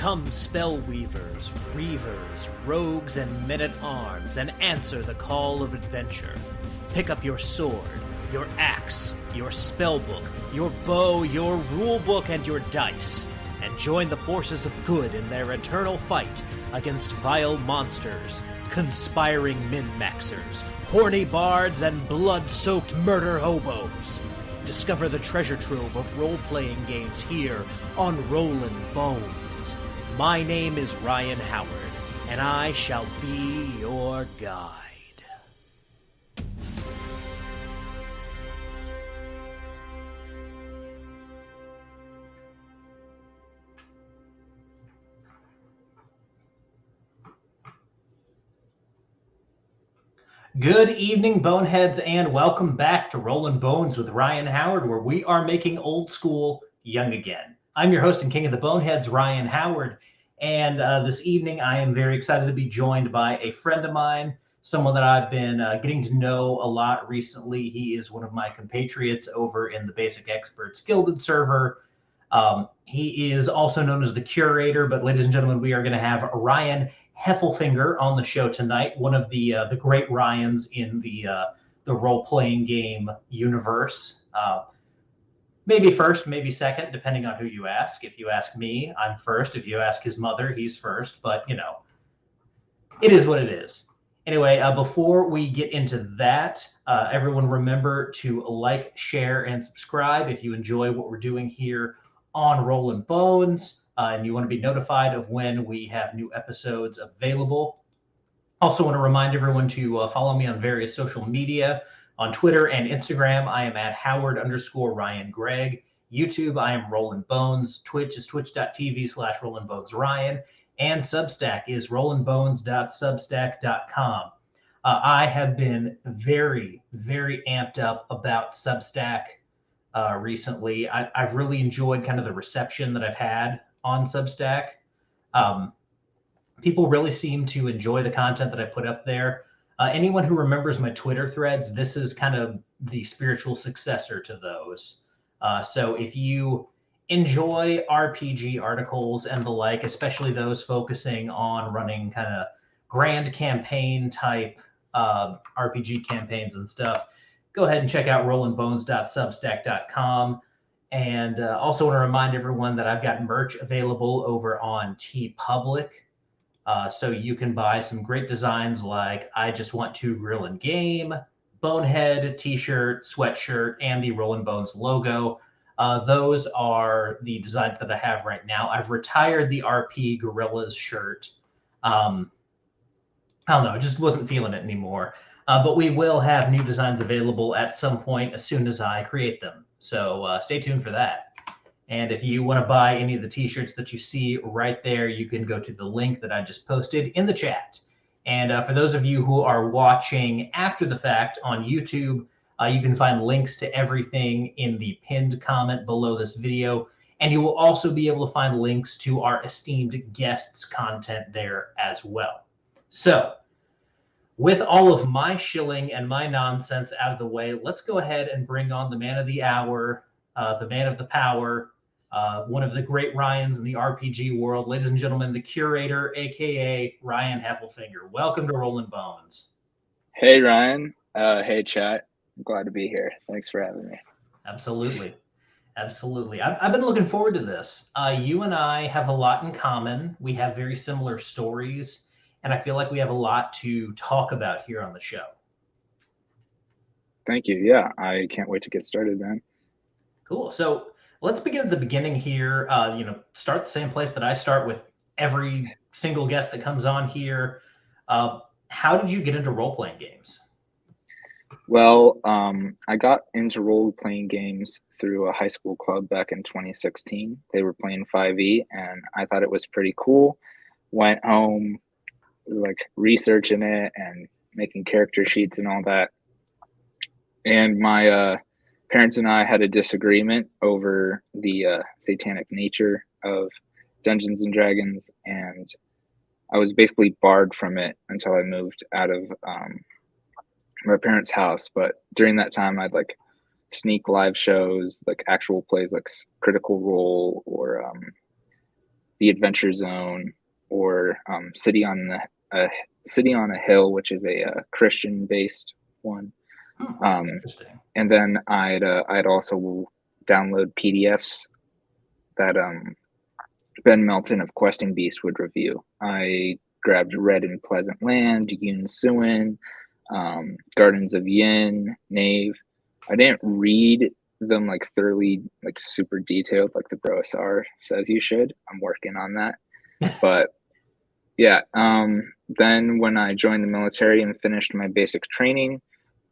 Come, spellweavers, reavers, rogues, and men-at-arms, and answer the call of adventure. Pick up your sword, your axe, your spellbook, your bow, your rulebook, and your dice, and join the forces of good in their eternal fight against vile monsters, conspiring min-maxers, horny bards, and blood-soaked murder hobos. Discover the treasure trove of role-playing games here on Rollin Bones. My name is Ryan Howard, and I shall be your guide. Good evening, Boneheads, and welcome back to Rollin Bones with Ryan Howard, where we are making old school young again. I'm your host and king of the Boneheads, Ryan Howard, and this evening I am very excited to be joined by a friend of mine, someone that I've been getting to know a lot recently. He is one of my compatriots over in the Basic Experts Gilded server. He is also known as the Curator, but ladies and gentlemen, we are going to have Ryan Heffelfinger on the show tonight, one of the great Ryans in the role-playing game universe. Maybe first, maybe second, depending on who you ask. If you ask me, I'm first. If you ask his mother, he's first. But, you know, it is what it is. Anyway, before we get into that, everyone remember to like, share, and subscribe if you enjoy what we're doing here on Rollin Bones. And you want to be notified of when we have new episodes available. Also want to remind everyone to follow me on various social media. On Twitter and Instagram, I am at Howard_RyanGreg. YouTube, I am Rollin Bones. Twitch is twitch.tv/RollinBonesRyan. And Substack is rollinbones.substack.com. I have been very, very amped up about Substack recently. I've really enjoyed kind of the reception that I've had on Substack. People really seem to enjoy the content that I put up there. Anyone who remembers my Twitter threads, this is kind of the spiritual successor to those. So if you enjoy RPG articles and the like, especially those focusing on running kind of grand campaign type RPG campaigns and stuff, go ahead and check out rollinbones.substack.com. And also want to remind everyone that I've got merch available over on TeePublic. So you can buy some great designs like I Just Want to Grill and Game, Bonehead, t-shirt, sweatshirt, and the Rollin Bones logo. Those are the designs that I have right now. I've retired the RP Gorillas shirt. I don't know, I just wasn't feeling it anymore. But we will have new designs available at some point as soon as I create them. So stay tuned for that. And if you want to buy any of the t-shirts that you see right there, you can go to the link that I just posted in the chat. And for those of you who are watching after the fact on YouTube, you can find links to everything in the pinned comment below this video. And you will also be able to find links to our esteemed guests' content there as well. So with all of my shilling and my nonsense out of the way, let's go ahead and bring on the man of the hour, the man of the power, one of the great Ryans in the RPG world. Ladies and gentlemen, the Curator, a.k.a. Ryan Heffelfinger. Welcome to Rollin Bones. Hey, Ryan. Hey, chat. I'm glad to be here. Thanks for having me. Absolutely. Absolutely. I've been looking forward to this. You and I have a lot in common. We have very similar stories, and I feel like we have a lot to talk about here on the show. Thank you. Yeah, I can't wait to get started, man. Cool. So let's begin at the beginning here. Start the same place that I start with every single guest that comes on here. How did you get into role-playing games? Well, I got into role-playing games through a high school club back in 2016. They were playing 5e, and I thought it was pretty cool. Went home, like researching it and making character sheets and all that. And my parents and I had a disagreement over the satanic nature of Dungeons and Dragons, and I was basically barred from it until I moved out of my parents' house. But during that time, I'd like sneak live shows, like actual plays like Critical Role or the Adventure Zone, or City on a Hill, which is a Christian-based one. Interesting. And then I'd also download PDFs that Ben Melton of Questing Beast would review. I grabbed Red and Pleasant Land, Yoon Suin, Gardens of Yin, Knave. I didn't read them like thoroughly, like super detailed, like the Brosar says you should. I'm working on that. But yeah, then when I joined the military and finished my basic training,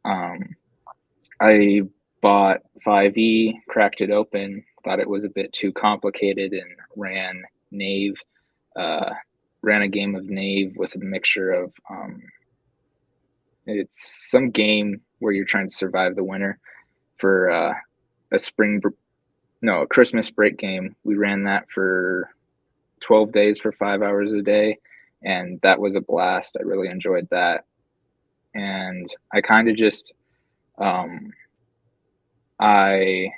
I bought 5e, cracked it open, thought it was a bit too complicated, and ran Knave. Ran a game of Knave with a mixture of it's some game where you're trying to survive the winter for a Christmas break game. We ran that for 12 days for 5 hours a day, and that was a blast. I really enjoyed that. And I kind of just I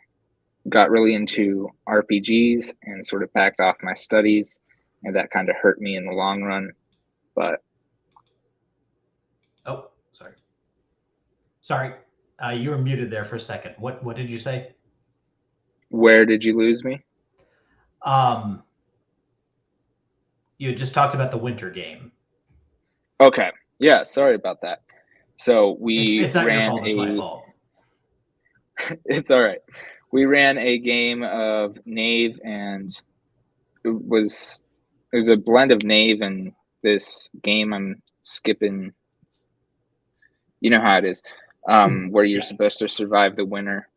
got really into RPGs and sort of backed off my studies, and that kind of hurt me in the long run. But sorry, you were muted there for a second. What did you say? Where did you lose me? You just talked about the winter game. Okay, yeah, sorry about that. So it's not your fault. It's my fault. It's all right. We ran a game of Knave, and it was a blend of Knave and this game I'm skipping. You know how it is, where you're supposed to survive the winter.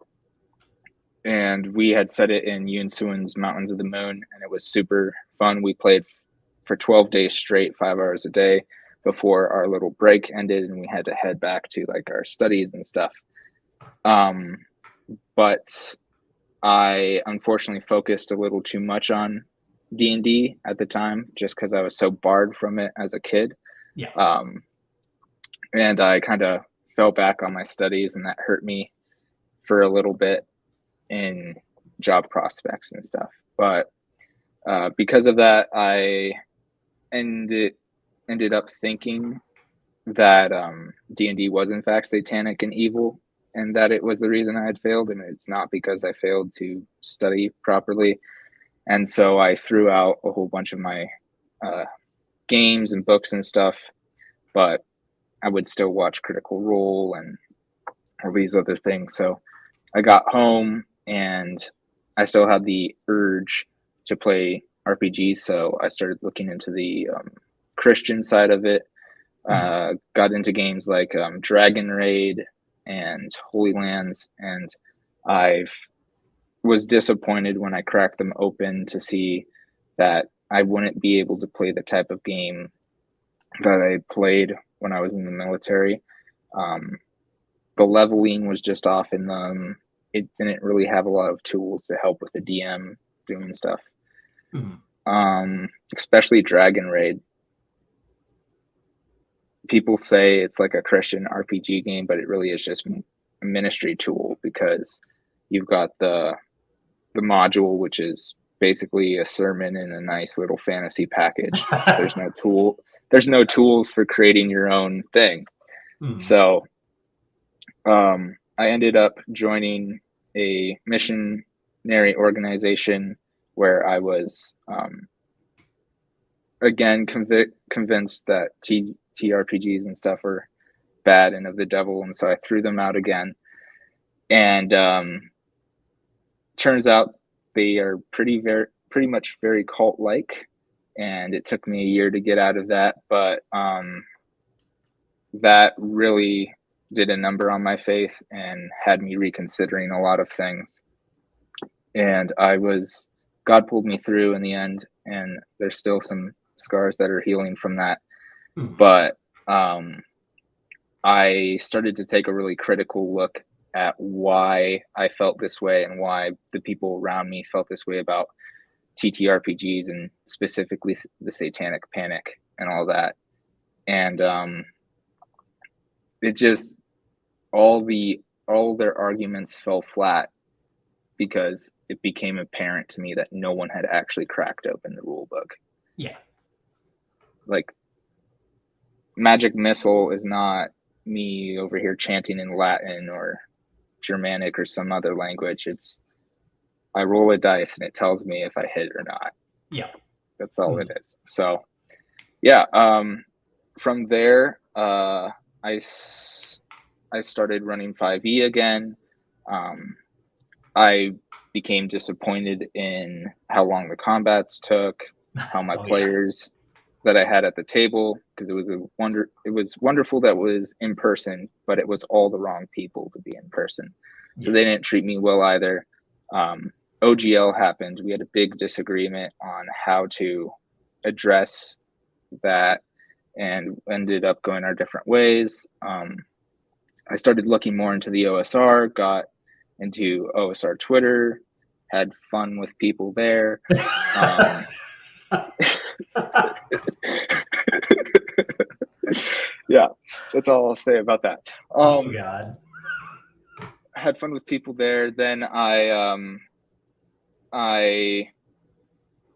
And we had set it in Yoon Suin's Mountains of the Moon, and it was super fun. We played for 12 days straight, 5 hours a day, before our little break ended, and we had to head back to like our studies and stuff. But I unfortunately focused a little too much on D&D at the time, just because I was so barred from it as a kid. Yeah. And I kind of fell back on my studies, and that hurt me for a little bit in job prospects and stuff. But because of that, I ended up thinking that D&D was in fact satanic and evil, and that it was the reason I had failed, and it's not because I failed to study properly. And so I threw out a whole bunch of my games and books and stuff, but I would still watch Critical Role and all these other things. So I got home, and I still had the urge to play RPGs, so I started looking into the Christian side of it. Got into games like Dragon Raid and Holy Lands, and I was disappointed when I cracked them open to see that I wouldn't be able to play the type of game that I played when I was in the military. The leveling was just off in them. It didn't really have a lot of tools to help with the DM doing stuff. Especially Dragon Raid. People say it's like a Christian RPG game, but it really is just a ministry tool, because you've got the module, which is basically a sermon in a nice little fantasy package. There's no tools for creating your own thing. So I ended up joining a missionary organization where I was again convinced that TRPGs and stuff were bad and of the devil, and so I threw them out again. And turns out they are pretty much very cult-like, and it took me a year to get out of that, but that really did a number on my faith and had me reconsidering a lot of things. And God pulled me through in the end, and there's still some scars that are healing from that. But I started to take a really critical look at why I felt this way and why the people around me felt this way about TTRPGs, and specifically the Satanic Panic and all that. And it just, all their arguments fell flat because it became apparent to me that no one had actually cracked open the rule book. Yeah. Like, Magic Missile is not me over here chanting in Latin or Germanic or some other language. It's, I roll a dice and it tells me if I hit or not. Yeah. That's all it is. So, yeah. From there, I started running 5e again. I became disappointed in how long the combats took, how my players that I had at the table, because it was wonderful that it was in person, but it was all the wrong people to be in person. So they didn't treat me well either. OGL happened. We had a big disagreement on how to address that and ended up going our different ways. I started looking more into the OSR, got into OSR Twitter, had fun with people there. Yeah, that's all I'll say about that. Oh God. Had fun with people there. Then I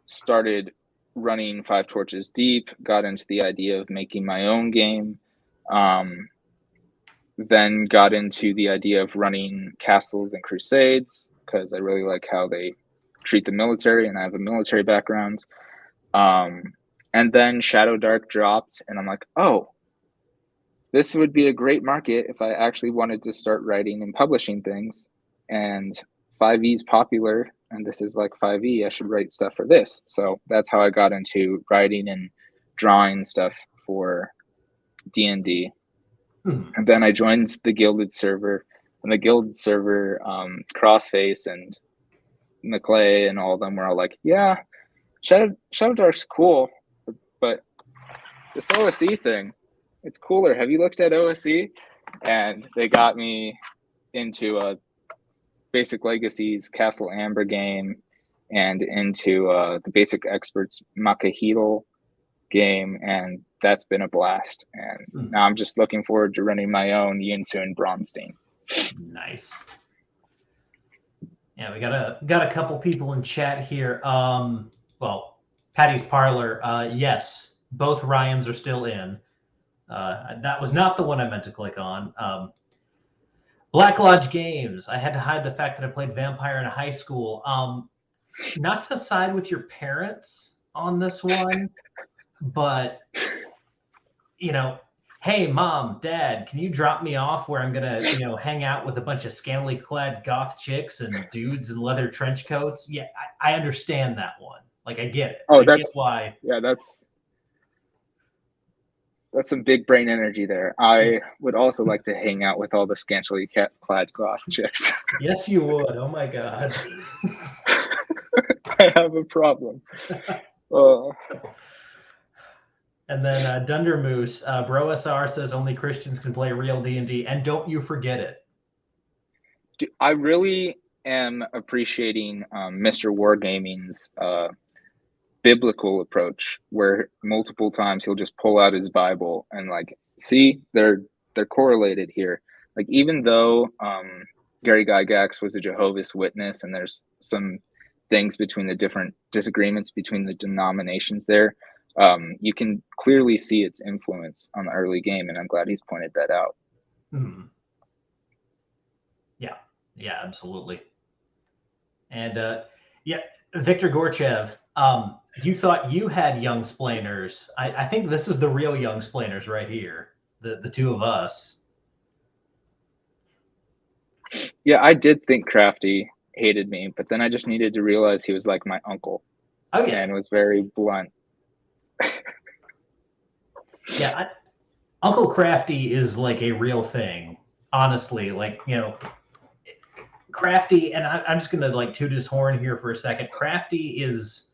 started running 5 Torches Deep, got into the idea of making my own game. Then got into the idea of running Castles and Crusades, because I really like how they treat the military, and I have a military background. And then Shadow Dark dropped, and I'm like, oh, this would be a great market if I actually wanted to start writing and publishing things. And 5e is popular, and this is like 5e. I should write stuff for this. So that's how I got into writing and drawing stuff for D&D. And then I joined the Gilded server, and the Gilded server, Crossface and McClay and all of them were all like, yeah, Shadow Dark's cool, but this OSE thing, it's cooler. Have you looked at OSE? And they got me into a Basic Legacies Castle Amber game and into the Basic Experts Makahito game, and that's been a blast. And now I'm just looking forward to running my own Yinsu and Bronstein. Nice. Yeah, we got a couple people in chat here. Well, Patty's Parlor, yes, both Ryans are still in. That was not the one I meant to click on. Black Lodge Games. I had to hide the fact that I played Vampire in high school. Not to side with your parents on this one, but, you know, hey, Mom, Dad, can you drop me off where I'm going to, hang out with a bunch of scantily clad goth chicks and dudes in leather trench coats? Yeah, I understand that one. Like, I get it. Oh, I get why. Yeah, that's some big brain energy there. I would also like to hang out with all the scantily clad goth chicks. Yes, you would. Oh, my God. I have a problem. And then Dunder Moose, Bro SR says only Christians can play real D&D, and don't you forget it. Dude, I really am appreciating Mr. Wargaming's biblical approach, where multiple times he'll just pull out his Bible and like, see, they're correlated here. Like, even though Gary Gygax was a Jehovah's Witness, and there's some things between the different disagreements between the denominations there, you can clearly see its influence on the early game, and I'm glad he's pointed that out. Yeah, absolutely. And Victor Gorchev, you thought you had YoungSplainers. I think this is the real YoungSplainers right here, the two of us. Yeah, I did think Crafty hated me, but then I just needed to realize he was like my uncle. Oh, yeah. And was very blunt. Yeah, Uncle Crafty is like a real thing, honestly. Like, Crafty, and I'm just gonna like toot his horn here for a second. Crafty is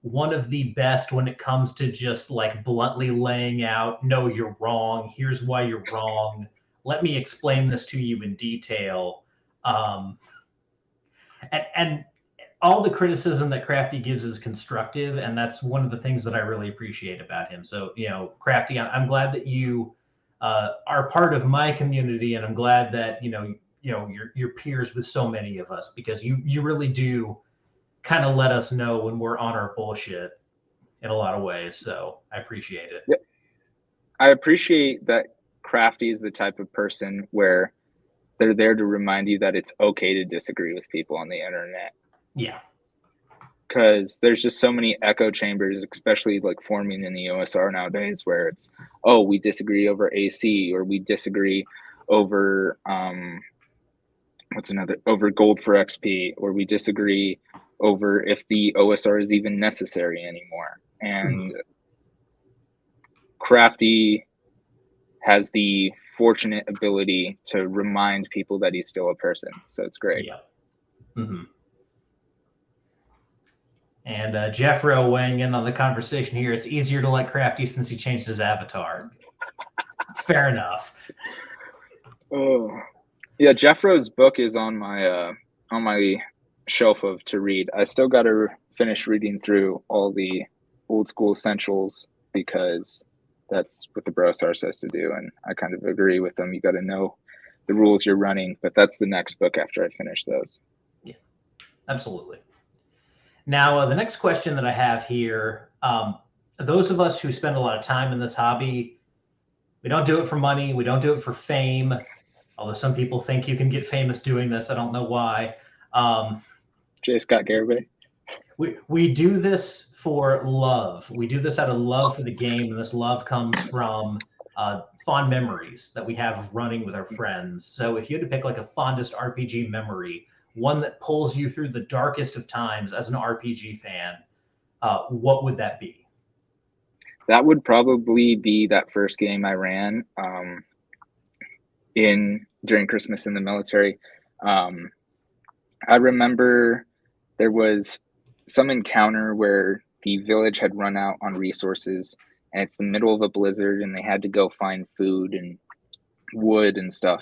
one of the best when it comes to just like bluntly laying out, no, you're wrong. Here's why you're wrong. Let me explain this to you in detail. And all the criticism that Crafty gives is constructive, and that's one of the things that I really appreciate about him. So, Crafty, I'm glad that you are part of my community, and I'm glad that, your peers with so many of us, because you really do kind of let us know when we're on our bullshit in a lot of ways. So I appreciate it. Yeah. I appreciate that Crafty is the type of person where they're there to remind you that it's okay to disagree with people on the internet. Yeah. Because there's just so many echo chambers, especially like forming in the OSR nowadays, where it's, oh, we disagree over AC, or we disagree over over gold for XP, or we disagree over if the OSR is even necessary anymore. And Crafty has the fortunate ability to remind people that he's still a person. So it's great. Yeah. Mm-hmm. And Jeffro weighing in on the conversation here. It's easier to like Crafty since he changed his avatar. Fair enough. Oh, yeah. Jeffro's book is on my shelf to read. I still got to finish reading through all the old school essentials, because that's what the Brosar says to do, and I kind of agree with them. You got to know the rules you're running, but that's the next book after I finish those. Yeah, absolutely. Now, the next question that I have here, those of us who spend a lot of time in this hobby, we don't do it for money. We don't do it for fame, although some people think you can get famous doing this. I don't know why. J. Scott Garibay. We do this for love. We do this out of love for the game, and this love comes from fond memories that we have running with our friends. So if you had to pick like a fondest RPG memory, one that pulls you through the darkest of times as an RPG fan, what would that be? That would probably be that first game I ran during Christmas in the military. I remember there was some encounter where the village had run out on resources, and it's the middle of a blizzard, and they had to go find food and wood and stuff.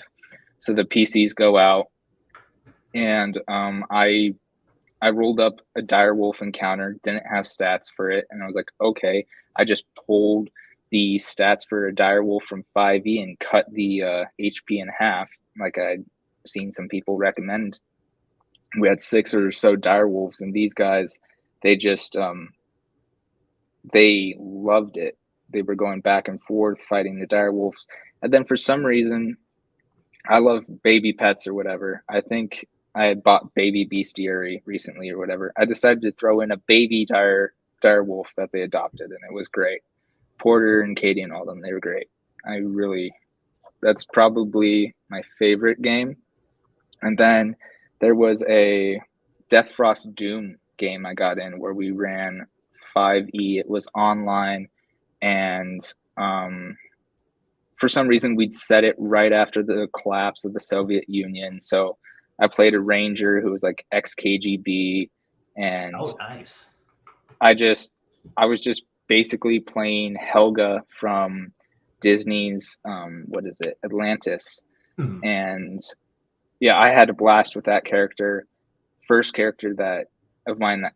So the PCs go out, and I rolled up a direwolf encounter, didn't have stats for it, and I was like, okay. I just pulled the stats for a direwolf from 5e and cut the HP in half, like I'd seen some people recommend. We had 6 or so direwolves, and these guys, they just they loved it. They were going back and forth fighting the direwolves, and then for some reason, I love baby pets or whatever. I think I had bought baby bestiary recently or whatever. I decided to throw in a baby direwolf that they adopted, and it was great. Porter and Katie and all them, they were great. That's probably my favorite game. And then there was a Deathfrost Doom game I got in where we ran 5e. It was online, and for some reason we'd set it right after the collapse of the Soviet Union. So I played a ranger who was like ex-KGB, and oh, nice. I was just basically playing Helga from Disney's Atlantis. Mm-hmm. And yeah, I had a blast with that character. First character of mine that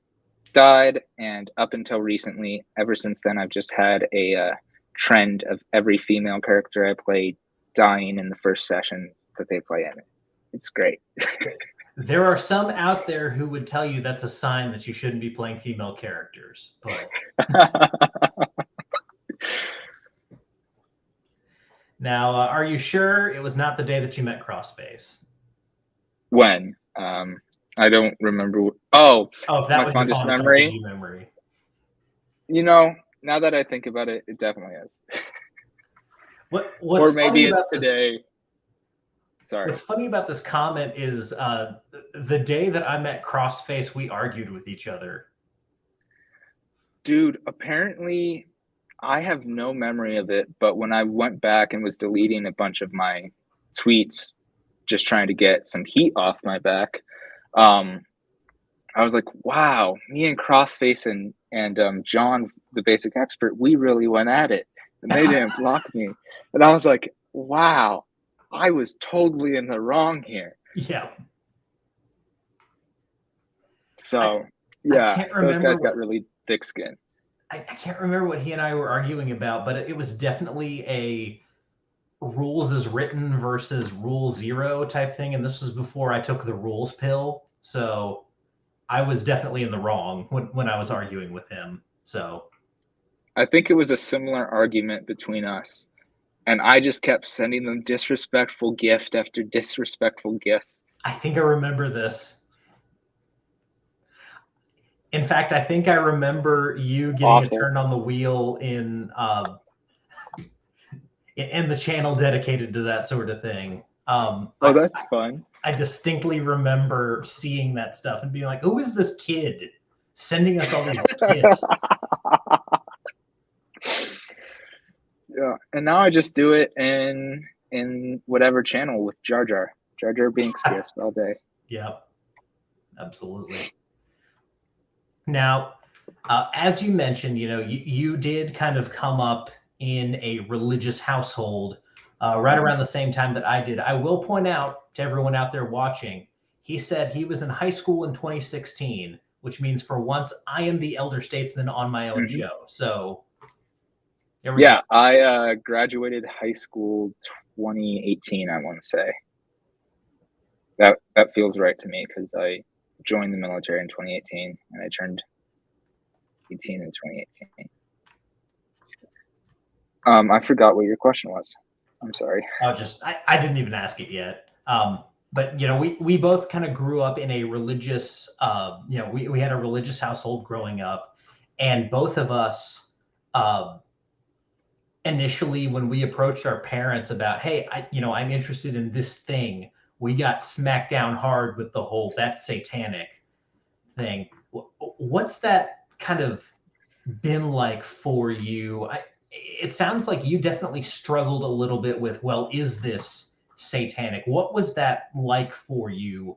died, and up until recently, ever since then, I've just had a trend of every female character I played dying in the first session that they play in it. It's great. There are some out there who would tell you that's a sign that you shouldn't be playing female characters, but now, are you sure it was not the day that you met Crossface? When? I don't remember. Oh, if that my was fondest your memory. memory. You know, now that I think about it, it definitely is. What's or maybe it's today. Sorry. What's funny about this comment is the day that I met Crossface, we argued with each other. Dude, apparently I have no memory of it, but when I went back and was deleting a bunch of my tweets, just trying to get some heat off my back, I was like, wow, me and Crossface and John, the basic expert, we really went at it, and they didn't block me. And I was like, wow, I was totally in the wrong here. Yeah. So, those guys got really thick skin. I can't remember what he and I were arguing about, but it was definitely rules as written versus rule zero type thing, and this was before I took the rules pill, so I was definitely in the wrong when I was arguing with him. So I think it was a similar argument between us, and I just kept sending them disrespectful gift after disrespectful gift. I think I remember this. In fact, I think I remember you getting a turn on the wheel in the channel dedicated to that sort of thing. That's fun. I distinctly remember seeing that stuff and being like, "Who is this kid sending us all these gifts?" Yeah, and now I just do it in whatever channel with Jar Jar Binks gifts all day. Yep, absolutely. Now, as you mentioned, you did kind of come up in a religious household right around the same time that I did. I will point out to everyone out there watching, he said he was in high school in 2016, which means for once I am the elder statesman on my own show. So, yeah, I graduated high school 2018, I want to say. That feels right to me because I joined the military in 2018 and I turned 18 in 2018. I forgot what your question was. I'm sorry. I didn't even ask it yet. But we both kind of grew up in a religious, we had a religious household growing up, and both of us, initially when we approached our parents about, hey, I'm interested in this thing, we got smacked down hard with the whole "that's satanic" thing. What's that kind of been like for you? It sounds like you definitely struggled a little bit with, well, is this satanic? What was that like for you?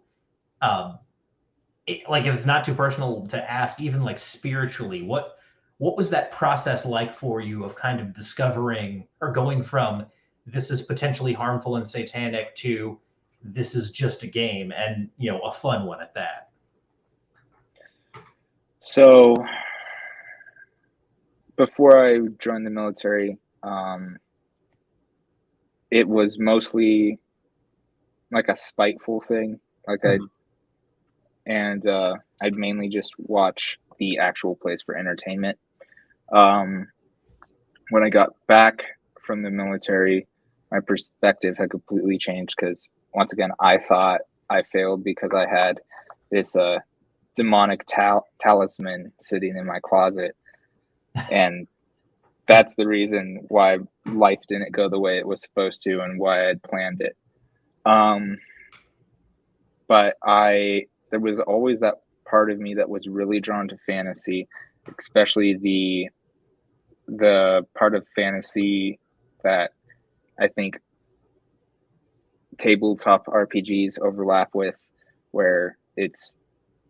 Like, if it's not too personal to ask, even like spiritually, what was that process like for you of kind of discovering or going from this is potentially harmful and satanic to this is just a game and a fun one at that? So before I joined the military, it was mostly like a spiteful thing. Like I'd mainly just watch the actual place for entertainment. When I got back from the military, my perspective had completely changed because once again, I thought I failed because I had this demonic talisman sitting in my closet. And that's the reason why life didn't go the way it was supposed to and why I had planned it. But there was always that part of me that was really drawn to fantasy, especially the part of fantasy that I think tabletop RPGs overlap with, where it's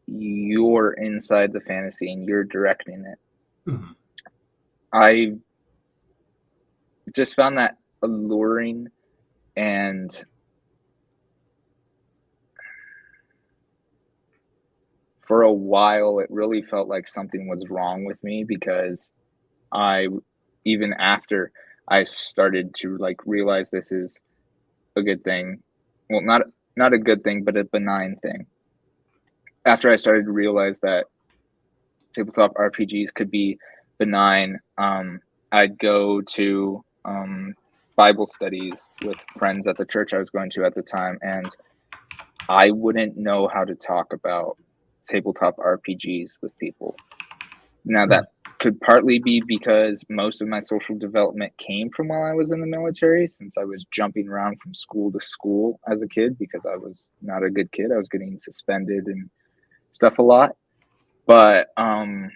you're inside the fantasy and you're directing it. Mm-hmm. I just found that alluring, and for a while it really felt like something was wrong with me because even after I started to like realize this is a good thing, well, not a good thing, but a benign thing. After I started to realize that tabletop RPGs could be benign, I'd go to Bible studies with friends at the church I was going to at the time, and I wouldn't know how to talk about tabletop RPGs with people. Now, that could partly be because most of my social development came from while I was in the military, since I was jumping around from school to school as a kid because I was not a good kid. I was getting suspended and stuff a lot. But I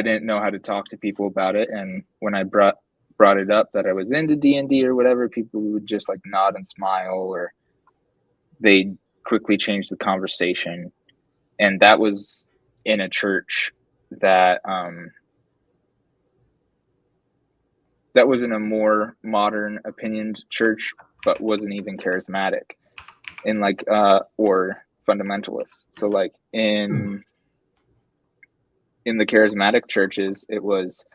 didn't know how to talk to people about it. And when I brought it up that I was into D&D or whatever, people would just like nod and smile, or they'd quickly change the conversation. And that was in a church that was in a more modern opinioned church, but wasn't even charismatic and like or fundamentalist. So like in the charismatic churches, it was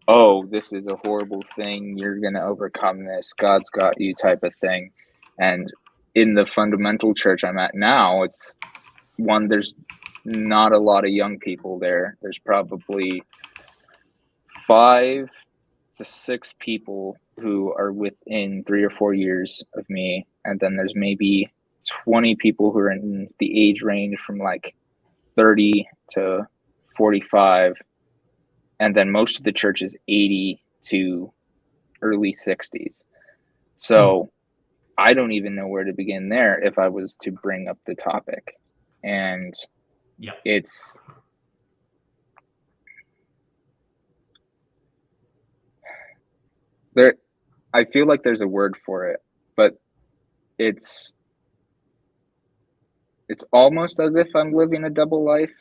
oh, this is a horrible thing, you're going to overcome this, God's got you type of thing. And in the fundamental church I'm at now, it's one, there's not a lot of young people there. There's probably 5 to 6 people who are within 3 or 4 years of me. And then there's maybe 20 people who are in the age range from like 30 to 45. And then most of the church is 80 to early 60s. So I don't even know where to begin there if I was to bring up the topic. And it's there. I feel like there's a word for it, but it's almost as if I'm living a double life,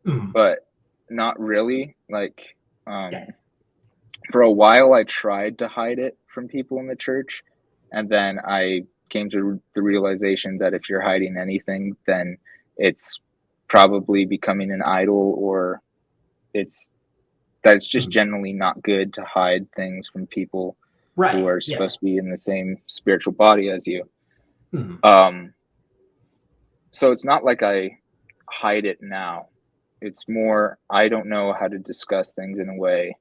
but not really. Like, for a while I tried to hide it from people in the church, and then I came to the realization that if you're hiding anything, then it's probably becoming an idol, or it's just generally not good to hide things from people who are supposed to be in the same spiritual body as you. So it's not like I hide it now. It's more, I don't know how to discuss things in a way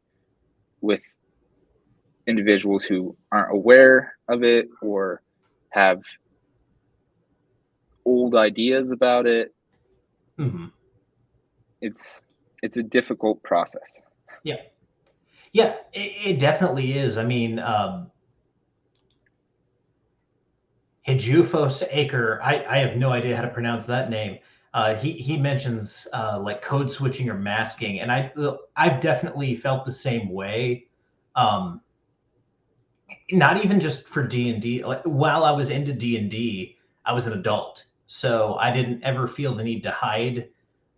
with individuals who aren't aware of it or have old ideas about it. It's a difficult process. Yeah, it definitely is. I mean, Hejufos Acre, I have no idea how to pronounce that name. He mentions like code switching or masking, and I've definitely felt the same way. Not even just for D&D. Like, while I was into D&D, I was an adult, so I didn't ever feel the need to hide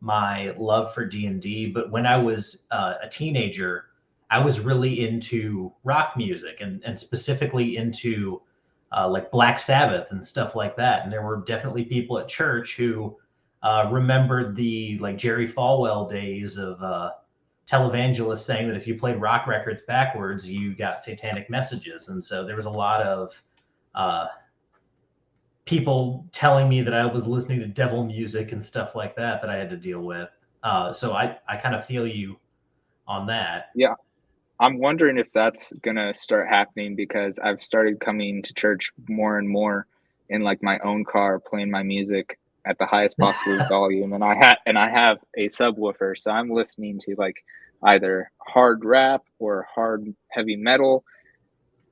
my love for D&D. But when I was a teenager, I was really into rock music and specifically into like Black Sabbath and stuff like that. And there were definitely people at church who remembered the like Jerry Falwell days of televangelists saying that if you played rock records backwards, you got satanic messages. And so there was a lot of people telling me that I was listening to devil music and stuff like that I had to deal with. So I kind of feel you on that. Yeah. I'm wondering if that's going to start happening, because I've started coming to church more and more in like my own car, playing my music at the highest possible volume. And I have a subwoofer. So I'm listening to like either hard rap or hard heavy metal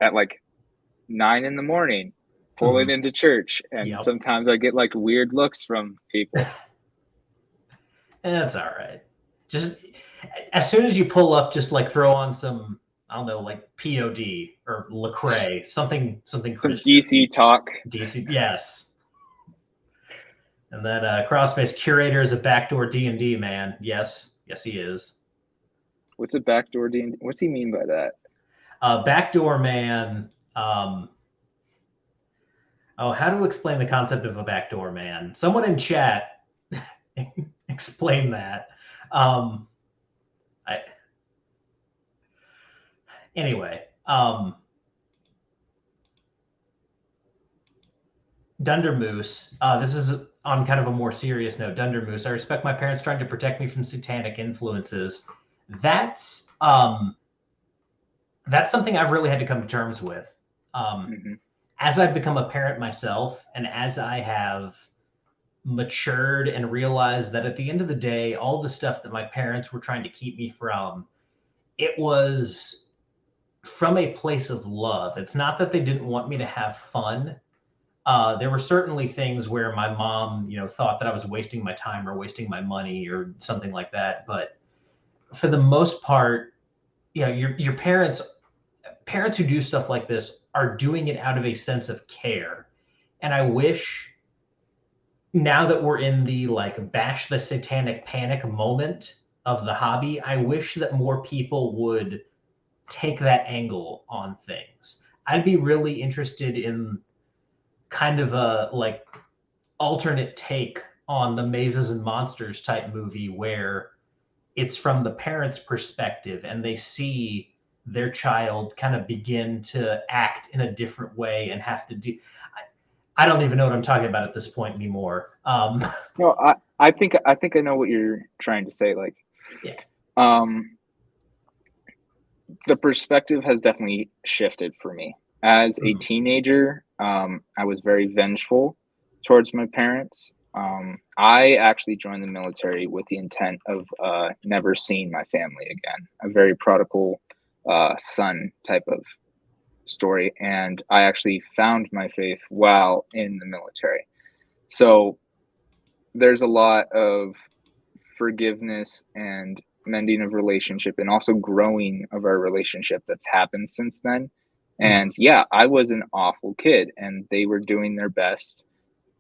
at like 9 a.m, pulling into church. And sometimes I get like weird looks from people. That's all right. Just as soon as you pull up, just like throw on some, I don't know, like POD or Lecrae, something Some Christian. DC talk. DC, yes. And then Crossface Curator is a backdoor D&D man. Yes, he is. What's a backdoor D&D? What's he mean by that? Backdoor man. How to explain the concept of a backdoor man? Someone in chat explain that. Anyway, Dunder Moose. This is on kind of a more serious note. Dunder Moose. I respect my parents trying to protect me from satanic influences. That's something I've really had to come to terms with. As I've become a parent myself, and as I have matured and realized that at the end of the day, all the stuff that my parents were trying to keep me from, it was from a place of love. It's not that they didn't want me to have fun. There were certainly things where my mom, thought that I was wasting my time or wasting my money or something like that. But for the most part, your parents who do stuff like this are doing it out of a sense of care. And I wish, now that we're in the like bash the satanic panic moment of the hobby, I wish that more people would take that angle on things. I'd be really interested in kind of a like alternate take on the Mazes and Monsters type movie where it's from the parents' perspective and they see their child kind of begin to act in a different way and have to do. I don't even know what I'm talking about at this point anymore. No, I think I know what you're trying to say. Like, Yeah. The perspective has definitely shifted for me. As a teenager, I was very vengeful towards my parents. I actually joined the military with the intent of never seeing my family again. A very prodigal son type of story. And I actually found my faith while in the military. So there's a lot of forgiveness and mending of relationship and also growing of our relationship that's happened since then. And yeah, I was an awful kid and they were doing their best.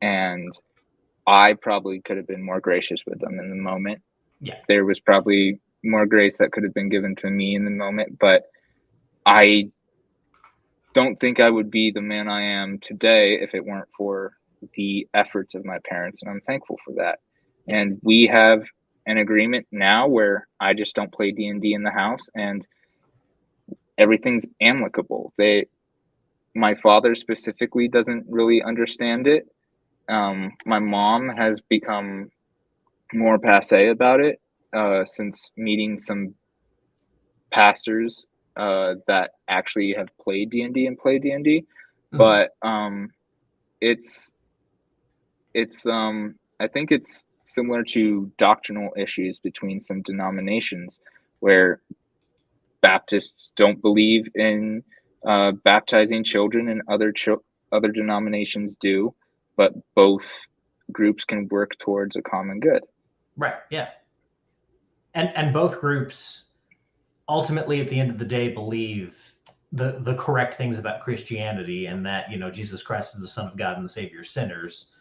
And I probably could have been more gracious with them in the moment. Yeah. There was probably more grace that could have been given to me in the moment, but I don't think I would be the man I am today if it weren't for the efforts of my parents. And I'm thankful for that. And we have an agreement now where I just don't play D&D in the house and everything's amicable. My father specifically doesn't really understand it. My mom has become more passé about it since meeting some pastors that actually have played D&D and play D&D. But it's I think it's similar to doctrinal issues between some denominations where Baptists don't believe in baptizing children and other denominations do, but both groups can work towards a common good. Right. Yeah. And both groups ultimately at the end of the day believe the correct things about Christianity, and that, you know, Jesus Christ is the Son of God and the Savior of sinners.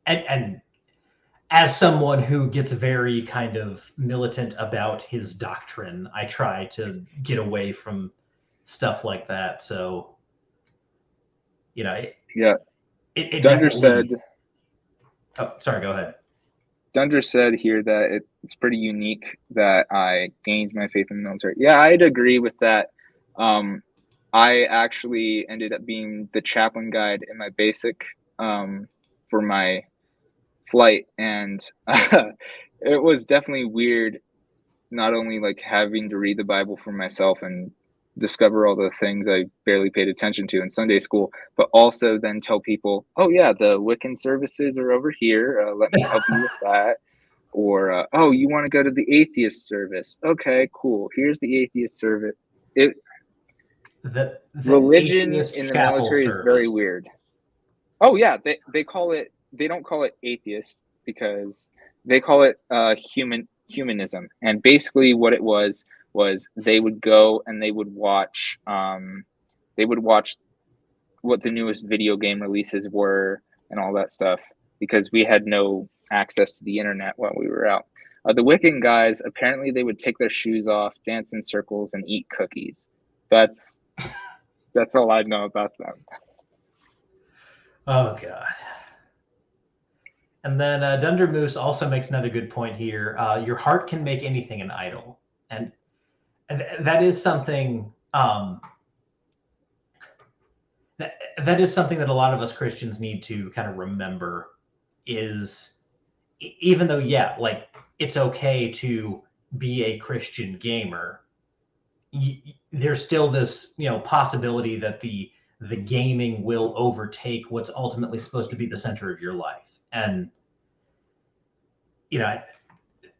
And as someone who gets very kind of militant about his doctrine, I try to get away from stuff like that. So, you know, it Dunder definitely... said. Oh, sorry. Go ahead. Dunder said here that it's pretty unique that I gained my faith in the military. Yeah, I'd agree with that. I actually ended up being the chaplain guide in my basic for my flight, and it was definitely weird. Not only like having to read the Bible for myself and discover all the things I barely paid attention to in Sunday school, but also then tell people, oh yeah, the Wiccan services are over here. Let me help you with that. Or, oh, you want to go to the atheist service? Okay, cool. Here's the atheist service. The Religion in the military service is very weird. Oh yeah, they call it. They don't call it atheist because they call it humanism. And basically, what it was they would go and they would watch what the newest video game releases were and all that stuff, because we had no access to the internet while we were out. The Wiccan guys, apparently they would take their shoes off, dance in circles, and eat cookies. That's all I know about them. Oh God. And then Dunder Moose also makes another good point here. Your heart can make anything an idol, and that is something. That is something that a lot of us Christians need to kind of remember. Is even though, yeah, like it's okay to be a Christian gamer, there's still this, you know, possibility that the gaming will overtake what's ultimately supposed to be the center of your life. And you know,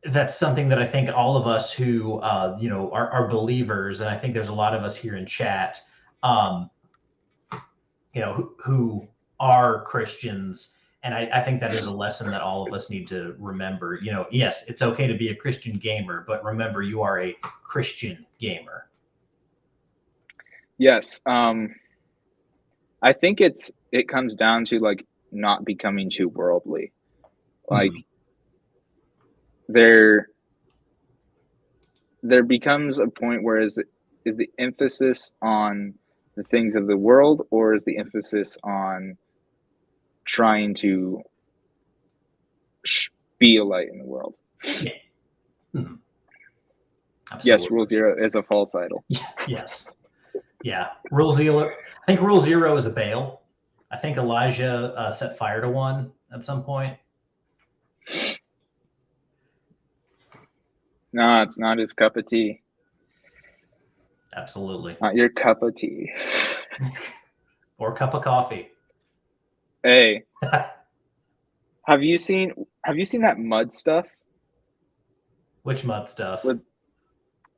that's something that I think all of us who you know, are believers, and I think there's a lot of us here in chat, you know, who are Christians, and I think that is a lesson that all of us need to remember. You know, yes, it's okay to be a Christian gamer, but remember, you are a Christian gamer. Yes, I think it comes down to like not becoming too worldly. Like there becomes a point where is the emphasis on the things of the world, or is the emphasis on trying to be a light in the world? Yeah. Yes, Rule Zero is a false idol. Yes. Yeah. Rule Zero. I think Rule Zero is a Baal. I think Elijah set fire to one at some point. No, it's not his cup of tea. Absolutely. Not your cup of tea. Or cup of coffee. Hey. Have you seen that mud stuff? Which mud stuff?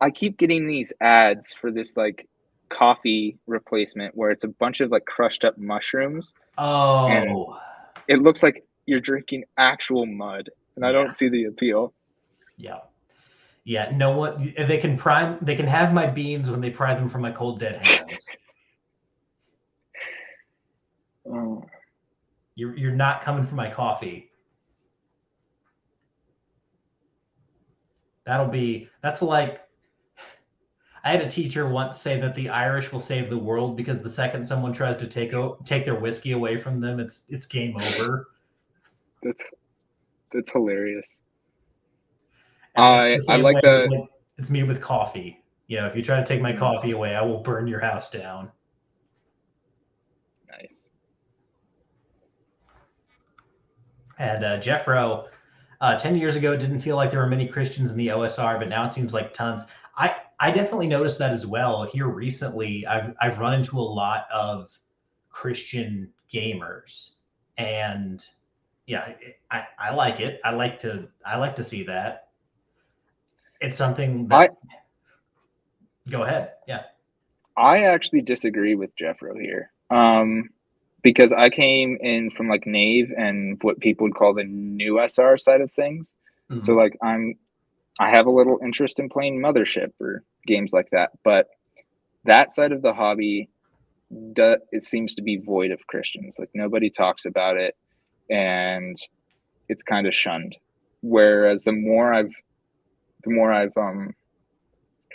I keep getting these ads for this like coffee replacement where it's a bunch of like crushed up mushrooms. Oh. And it looks like you're drinking actual mud, and I don't see the appeal. Yeah. Yeah, no one. They can have my beans when they pry them from my cold dead hands. Oh. You're not coming for my coffee. That's like, I had a teacher once say that the Irish will save the world because the second someone tries to take their whiskey away from them, it's game over. That's hilarious. And I like that. It's me with coffee. You know, if you try to take my coffee away, I will burn your house down. Nice. And Jeffro, 10 years ago, it didn't feel like there were many Christians in the OSR, but now it seems like tons. I definitely noticed that as well. Here recently, I've run into a lot of Christian gamers, and yeah, I like it. I like to see that. It's something that. Go ahead. Yeah. I actually disagree with Jeffro here. Because I came in from like Nave and what people would call the new SR side of things. Mm-hmm. So like I have a little interest in playing Mothership or games like that, but that side of the hobby, it seems to be void of Christians. Like nobody talks about it, and it's kind of shunned. Whereas the more I've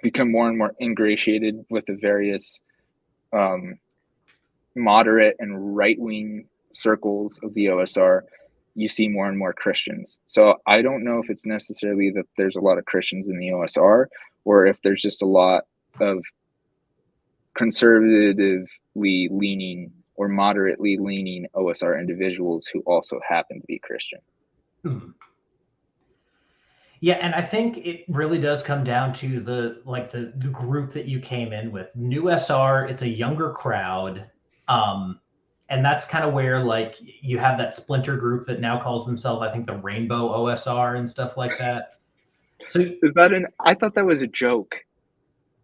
become more and more ingratiated with the various moderate and right-wing circles of the OSR, you see more and more Christians. So I don't know if it's necessarily that there's a lot of Christians in the OSR, or if there's just a lot of conservatively leaning or moderately leaning OSR individuals who also happen to be Christian. Hmm. Yeah, and I think it really does come down to the group that you came in with. New SR, it's a younger crowd. And that's kind of where like you have that splinter group that now calls themselves, I think, the Rainbow OSR and stuff like that. So is that I thought that was a joke.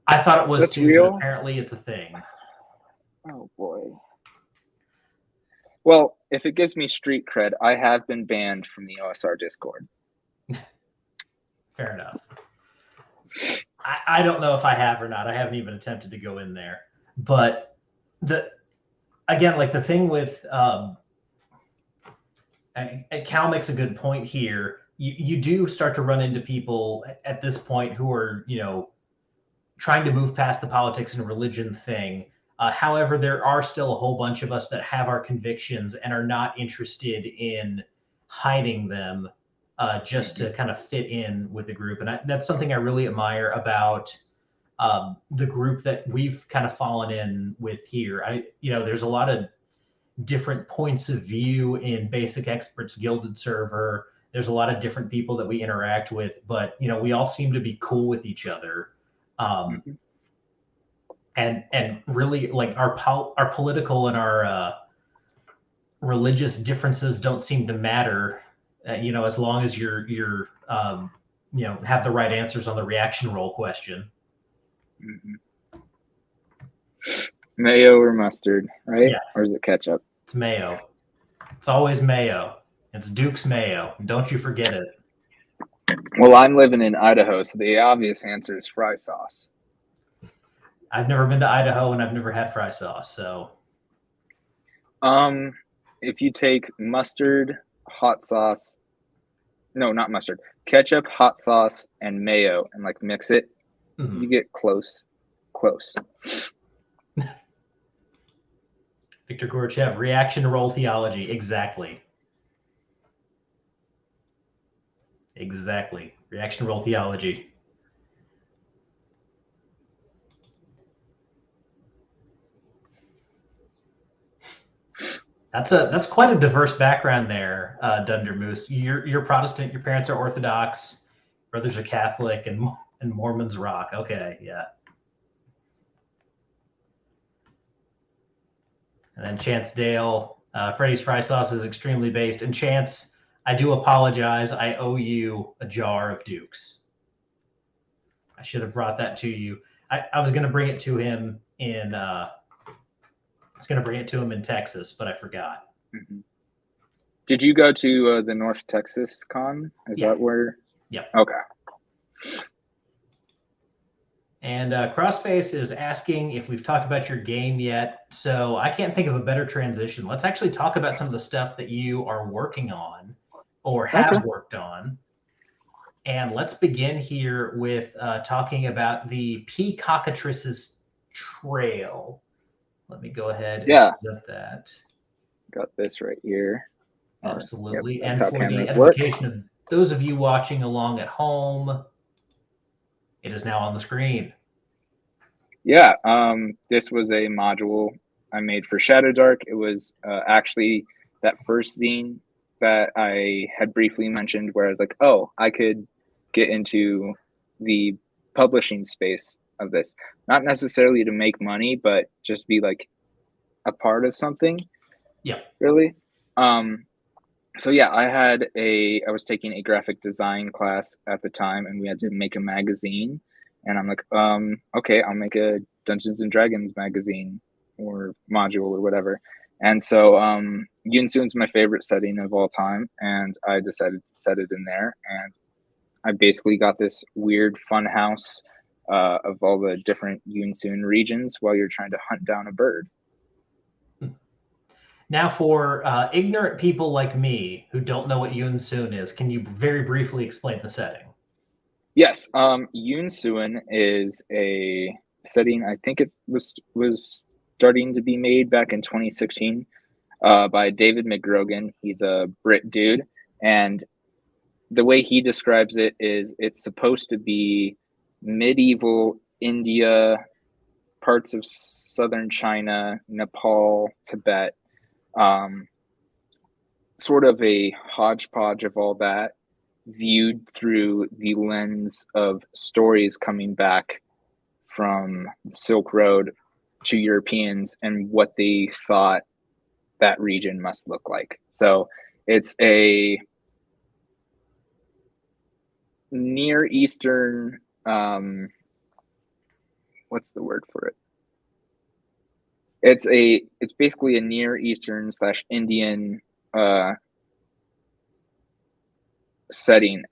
I thought it was That's too, real? But apparently it's a thing. Oh boy. Well, if it gives me street cred, I have been banned from the OSR Discord. Fair enough. I don't know if I have or not. I haven't even attempted to go in there. But the thing with Cal makes a good point here. You do start to run into people at this point who are, trying to move past the politics and religion thing. However, there are still a whole bunch of us that have our convictions and are not interested in hiding them just to kind of fit in with the group. And that's something I really admire about the group that we've kind of fallen in with here. There's a lot of different points of view in Basic Experts Gilded server. There's a lot of different people that we interact with, but we all seem to be cool with each other. And really, like our political and our religious differences don't seem to matter, as long as you're have the right answers on the reaction roll question. Mm-hmm. Mayo or mustard, right? Yeah. Or is it ketchup? It's mayo. It's always mayo. It's Duke's mayo. Don't you forget it. Well, I'm living in Idaho, so the obvious answer is fry sauce. I've never been to Idaho and I've never had fry sauce, so. If you take mustard, hot sauce, no, not mustard, ketchup, hot sauce, and mayo, and like mix it, you get close. Victor Gorchev, reaction roll theology, exactly. Reaction roll theology. That's quite a diverse background there, Dunder Moose. You're Protestant. Your parents are Orthodox. Brothers are Catholic, and Mormons rock. Okay, yeah. And then Chance Dale, Freddy's Fry Sauce is extremely based. And Chance, I do apologize. I owe you a jar of Dukes. I should have brought that to you. I was going to bring it to him in. I was going to bring it to him in Texas, but I forgot. Mm-hmm. Did you go to the North Texas Con? Is that where? Yeah. Okay. And Crossface is asking if we've talked about your game yet. So I can't think of a better transition. Let's actually talk about some of the stuff that you are working on or have worked on. And let's begin here with talking about the Poetriss Trail. Let me go ahead and present that. Got this right here. Absolutely. Yep, and for the edification of those of you watching along at home, it is now on the screen. Yeah, this was a module I made for Shadow Dark. It was actually that first zine that I had briefly mentioned where I was like, oh, I could get into the publishing space of this. Not necessarily to make money, but just be like a part of something. Yeah. Really. So yeah, I was taking a graphic design class at the time, and we had to make a magazine. And I'm like, okay, I'll make a Dungeons and Dragons magazine or module or whatever. And so Yunsun's my favorite setting of all time, and I decided to set it in there. And I basically got this weird fun house of all the different Yunsun regions while you're trying to hunt down a bird. Now, for ignorant people like me who don't know what Yunsun is, can you very briefly explain the setting? Yes, Yunsun is a setting. I think it was starting to be made back in 2016 by David McGrogan. He's a Brit dude, and the way he describes it is it's supposed to be medieval India, parts of southern China, Nepal, Tibet, sort of a hodgepodge of all that, viewed through the lens of stories coming back from the Silk Road to Europeans and what they thought that region must look like. So it's a Near Eastern, what's the word for it? It's basically a Near Eastern / Indian setting.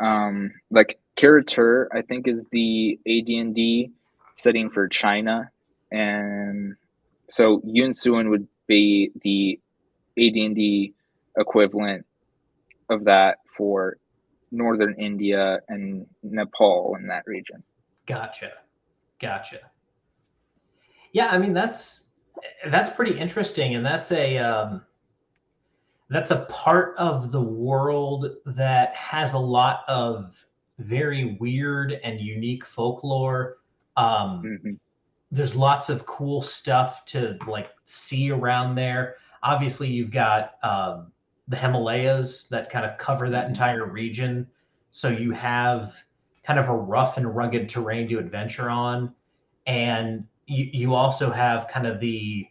Like Curator, I think, is the AD&D setting for China, and so Yunsun would be the AD&D equivalent of that for northern India and Nepal in that region. Gotcha. Yeah, I mean that's pretty interesting, and that's a part of the world that has a lot of very weird and unique folklore. There's lots of cool stuff to like see around there. Obviously, you've got the Himalayas that kind of cover that entire region. So you have kind of a rough and rugged terrain to adventure on. And you also have kind of the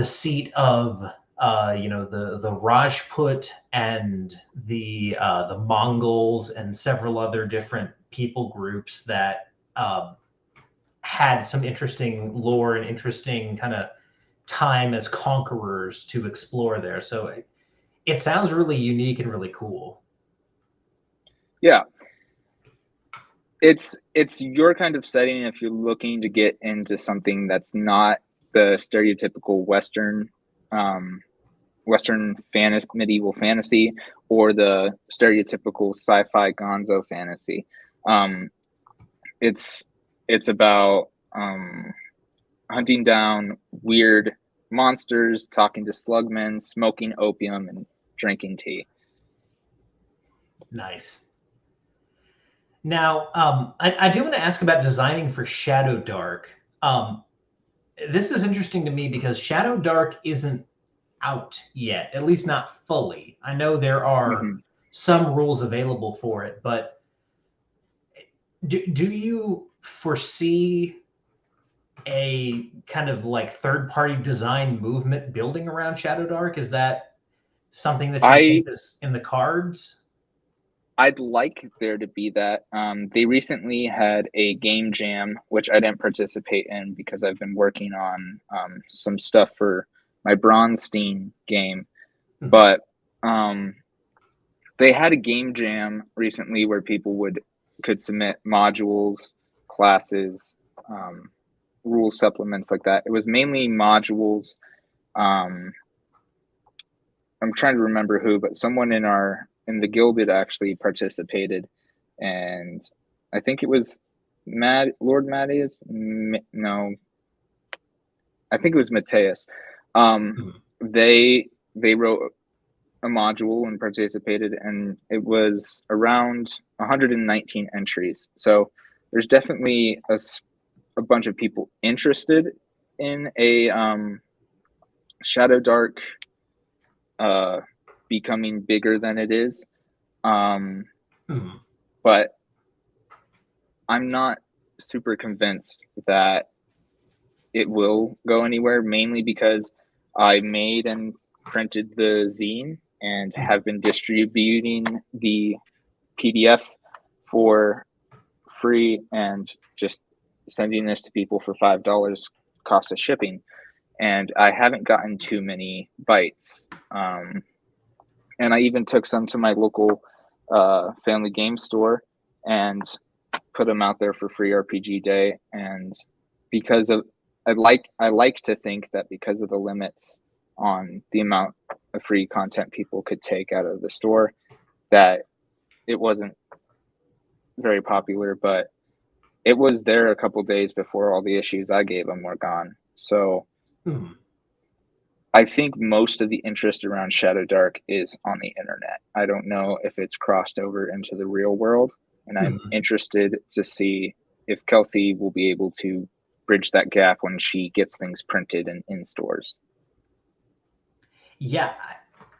seat of the Rajput and the Mongols and several other different people groups that had some interesting lore and interesting kind of time as conquerors to explore there. So it sounds really unique and really cool. Yeah. It's your kind of setting if you're looking to get into something that's not the stereotypical Western medieval fantasy or the stereotypical sci-fi gonzo fantasy. It's about hunting down weird monsters, talking to slugmen, smoking opium, and drinking tea. Nice. Now, I do want to ask about designing for Shadow Dark. This is interesting to me because Shadow Dark isn't out yet, at least not fully. I know there are some rules available for it, but do you foresee a kind of like third-party design movement building around Shadow Dark? Is that something that you think is in the cards? I'd like there to be that. They recently had a game jam, which I didn't participate in because I've been working on some stuff for my Bronstein game. Mm-hmm. But they had a game jam recently where people could submit modules, classes, rule supplements like that. It was mainly modules. I'm trying to remember who, but someone in the guild had actually participated, and I think it was Lord Mattias. No, I think it was Mateus. They wrote a module and participated, and it was around 119 entries. So there's definitely a bunch of people interested in a Shadow Dark becoming bigger than it is. But I'm not super convinced that it will go anywhere, mainly because I made and printed the zine and have been distributing the PDF for free and just sending this to people for $5 cost of shipping. And I haven't gotten too many bites. And I even took some to my local family game store and put them out there for free RPG Day. And because of I like to think that because of the limits on the amount of free content people could take out of the store, that it wasn't very popular, but it was there a couple days before all the issues I gave them were gone. So I think most of the interest around Shadow Dark is on the internet. I don't know if it's crossed over into the real world, and I'm interested to see if Kelsey will be able to bridge that gap when she gets things printed and in stores. Yeah,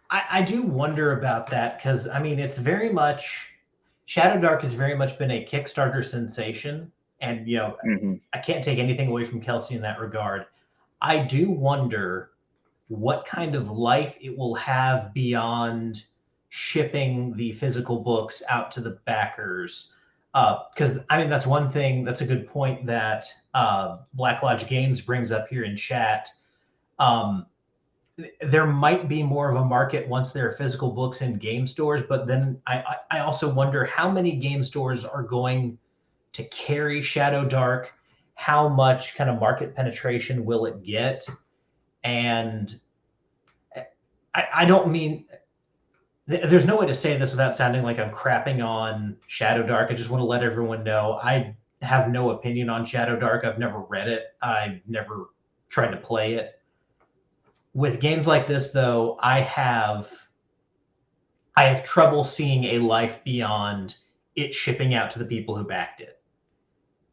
I do wonder about that because, I mean, it's very much, Shadow Dark has very much been a Kickstarter sensation. And, you know, I can't take anything away from Kelsey in that regard. I do wonder what kind of life it will have beyond shipping the physical books out to the backers. Because, I mean, that's one thing, that's a good point that Black Lodge Games brings up here in chat. There might be more of a market once there are physical books in game stores, but then I also wonder how many game stores are going to carry Shadow Dark, how much kind of market penetration will it get? And I don't mean, there's no way to say this without sounding like I'm crapping on Shadow Dark. I just want to let everyone know I have no opinion on Shadow Dark. I've never read it. I've never tried to play it. With games like this, though, I have trouble seeing a life beyond it shipping out to the people who backed it.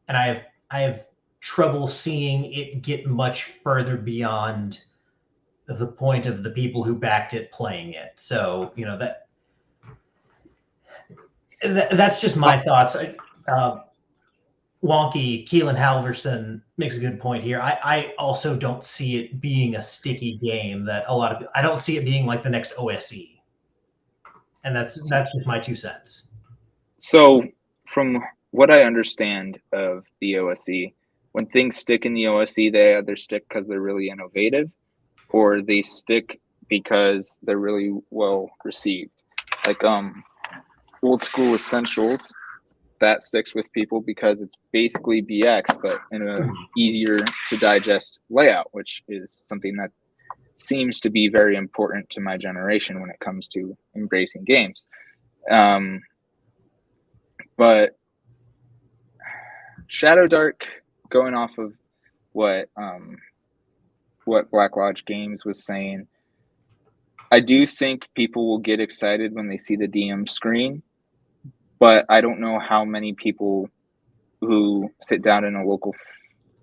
And I have trouble seeing it get much further beyond the point of the people who backed it playing it. So, you know, that's just my thoughts. Wonky Keelan Halverson makes a good point here. I also don't see it being a sticky game that a lot of people, I don't see it being like the next OSE. And that's just my 2 cents. So from what I understand of the OSE, when things stick in the OSE, they either stick because they're really innovative or they stick because they're really well received. Like Old School Essentials, that sticks with people because it's basically BX, but in a easier to digest layout, which is something that seems to be very important to my generation when it comes to embracing games. But Shadow Dark, going off of what Black Lodge Games was saying, I do think people will get excited when they see the DM screen, but I don't know how many people who sit down in a local,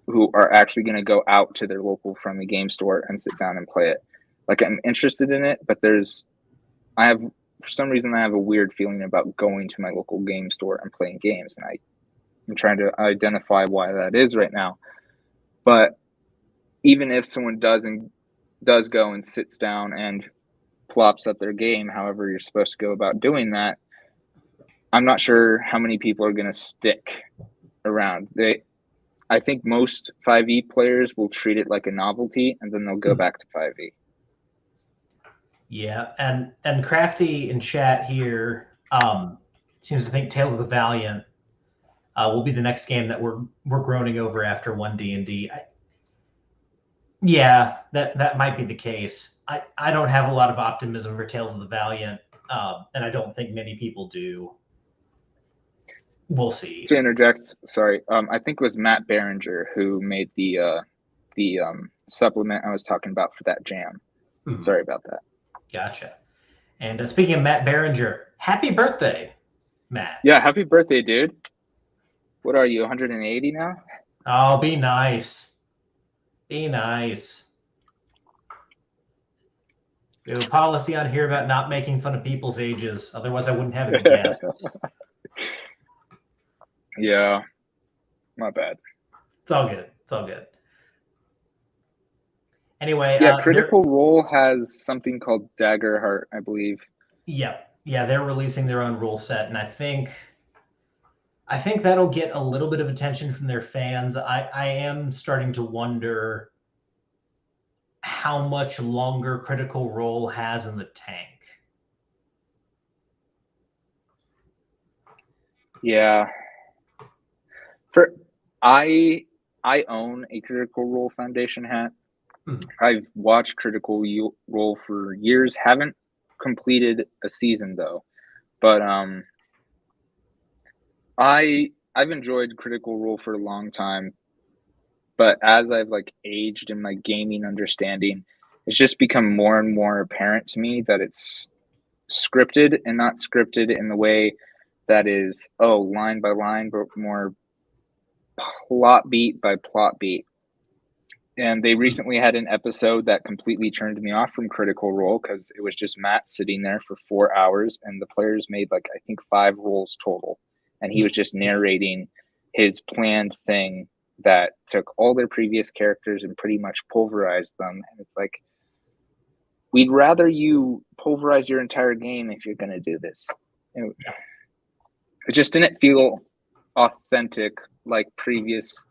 who are actually going to go out to their local friendly game store and sit down and play it. like I'm interested in it, but for some reason I have a weird feeling about going to my local game store and playing games, and I'm trying to identify why that is right now. But even if someone does go and sits down and plops up their game, however you're supposed to go about doing that, I'm not sure how many people are going to stick around. I think most 5e players will treat it like a novelty, and then they'll go back to 5e. Yeah, and Crafty in chat here seems to think Tales of the Valiant will be the next game that we're groaning over after 1D&D. Yeah, that might be the case. I don't have a lot of optimism for Tales of the Valiant, and I don't think many people do. We'll see. To interject, sorry, I think it was Matt Berenger who made the supplement I was talking about for that jam. Mm-hmm. Sorry about that. Gotcha. And speaking of Matt Berenger, happy birthday, Matt. Yeah, happy birthday, dude. What are you, 180 now? Oh, be nice. Be nice. We have a policy on here about not making fun of people's ages. Otherwise, I wouldn't have any guests. Yeah, not bad. It's all good. It's all good. Anyway, yeah, Critical Role has something called Daggerheart, I believe. Yeah, they're releasing their own rule set, and I think that'll get a little bit of attention from their fans. I am starting to wonder how much longer Critical Role has in the tank. Yeah. I own a Critical Role Foundation hat. I've watched Critical Role for years, haven't completed a season though. But I've enjoyed Critical Role for a long time. But as I've aged in my gaming understanding, it's just become more and more apparent to me that it's scripted, and not scripted in the way that is line by line, but more plot beat by plot beat. And they recently had an episode that completely turned me off from Critical Role because it was just Matt sitting there for 4 hours, and the players made I think 5 rolls total, and he was just narrating his planned thing that took all their previous characters and pretty much pulverized them. And it's we'd rather you pulverize your entire game if you're going to do this. It just didn't feel authentic like previous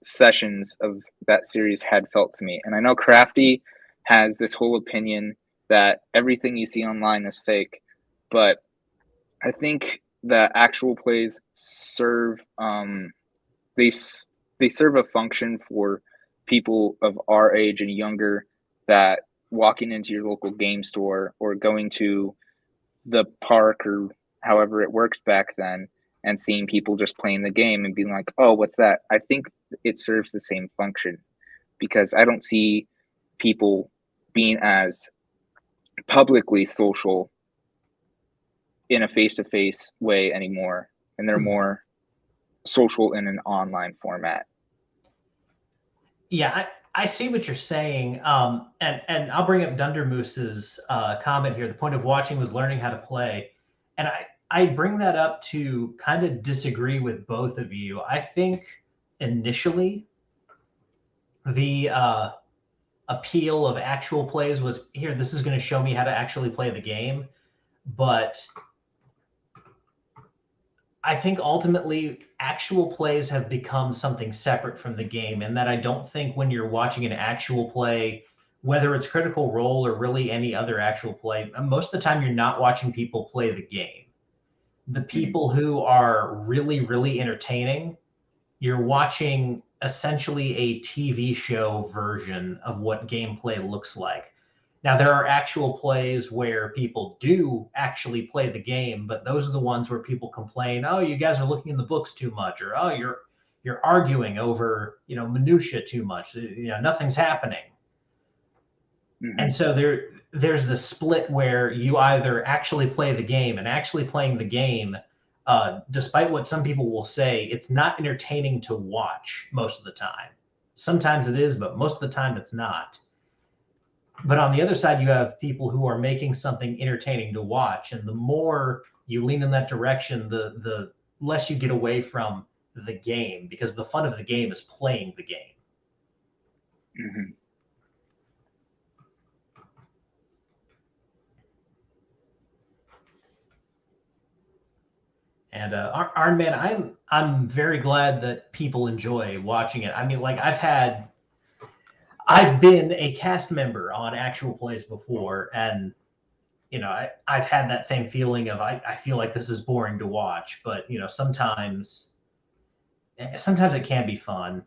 sessions of that series had felt to me. And I know Crafty has this whole opinion that everything you see online is fake, but I think that actual plays serve they serve a function for people of our age and younger, that walking into your local game store or going to the park or however it worked back then and seeing people just playing the game and being like, oh, what's that? I think it serves the same function, because I don't see people being as publicly social in a face-to-face way anymore, and they're more social in an online format. Yeah, I see what you're saying. And I'll bring up Dunder Moose's comment here. The point of watching was learning how to play. And I bring that up to kind of disagree with both of you. I think initially the appeal of actual plays was, here, this is going to show me how to actually play the game. But I think ultimately actual plays have become something separate from the game, and that I don't think when you're watching an actual play, whether it's Critical Role or really any other actual play, most of the time you're not watching people play the game. The people who are really, really entertaining, you're watching essentially a TV show version of what gameplay looks like. Now, there are actual plays where people do actually play the game, but those are the ones where people complain, oh, you guys are looking in the books too much, or oh, you're arguing over, minutia too much. Nothing's happening. Mm-hmm. And so there's the split where you either actually play the game, and actually playing the game, despite what some people will say, it's not entertaining to watch most of the time. Sometimes it is, but most of the time it's not. But on the other side, you have people who are making something entertaining to watch. And the more you lean in that direction, the less you get away from the game, because the fun of the game is playing the game. Mm-hmm. And Iron Man, I'm very glad that people enjoy watching it. I mean, like I've been a cast member on actual plays before, and you know, I've had that same feeling of I feel like this is boring to watch, but you know, sometimes it can be fun.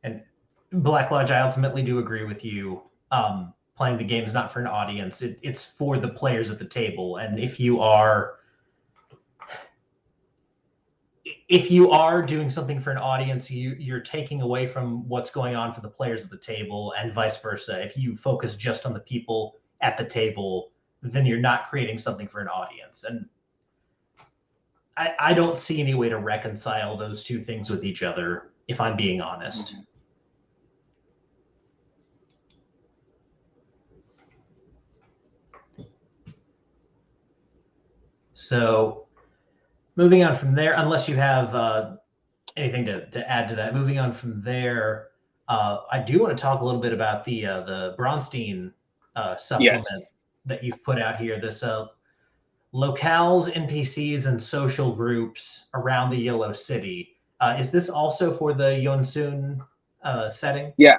And Black Lodge, I ultimately do agree with you. Playing the game is not for an audience; it's for the players at the table. And if you are doing something for an audience, you're taking away from what's going on for the players at the table, and vice versa. If you focus just on the people at the table, then you're not creating something for an audience. And I don't see any way to reconcile those two things with each other, if I'm being honest. Mm-hmm. So moving on from there, unless you have anything to add to that, moving on from there, I do want to talk a little bit about the Bronstein supplement that you've put out here. This locales, NPCs, and social groups around the Yellow City. Is this also for the Yonsun setting? Yeah.